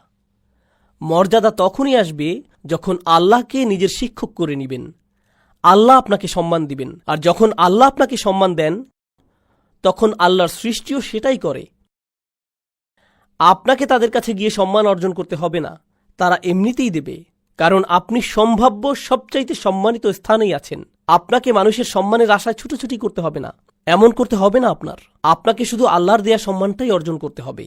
মর্যাদা তখনই আসবে যখন আল্লাহকে নিজের শিক্ষক করে নেবেন, আল্লাহ আপনাকে সম্মান দিবেন। আর যখন আল্লাহ আপনাকে সম্মান দেন তখন আল্লাহর সৃষ্টিও সেটাই করে। আপনাকে তাদের কাছে গিয়ে সম্মান অর্জন করতে হবে না, তারা এমনিতেই দেবে। কারণ আপনি সম্ভাব্য সবচাইতে সম্মানিত স্থানেই আছেন। আপনাকে মানুষের সম্মানের আশায় ছুটোছুটি করতে হবে না, এমন করতে হবে না। আপনাকে শুধু আল্লাহর দেয়া সম্মানটাই অর্জন করতে হবে।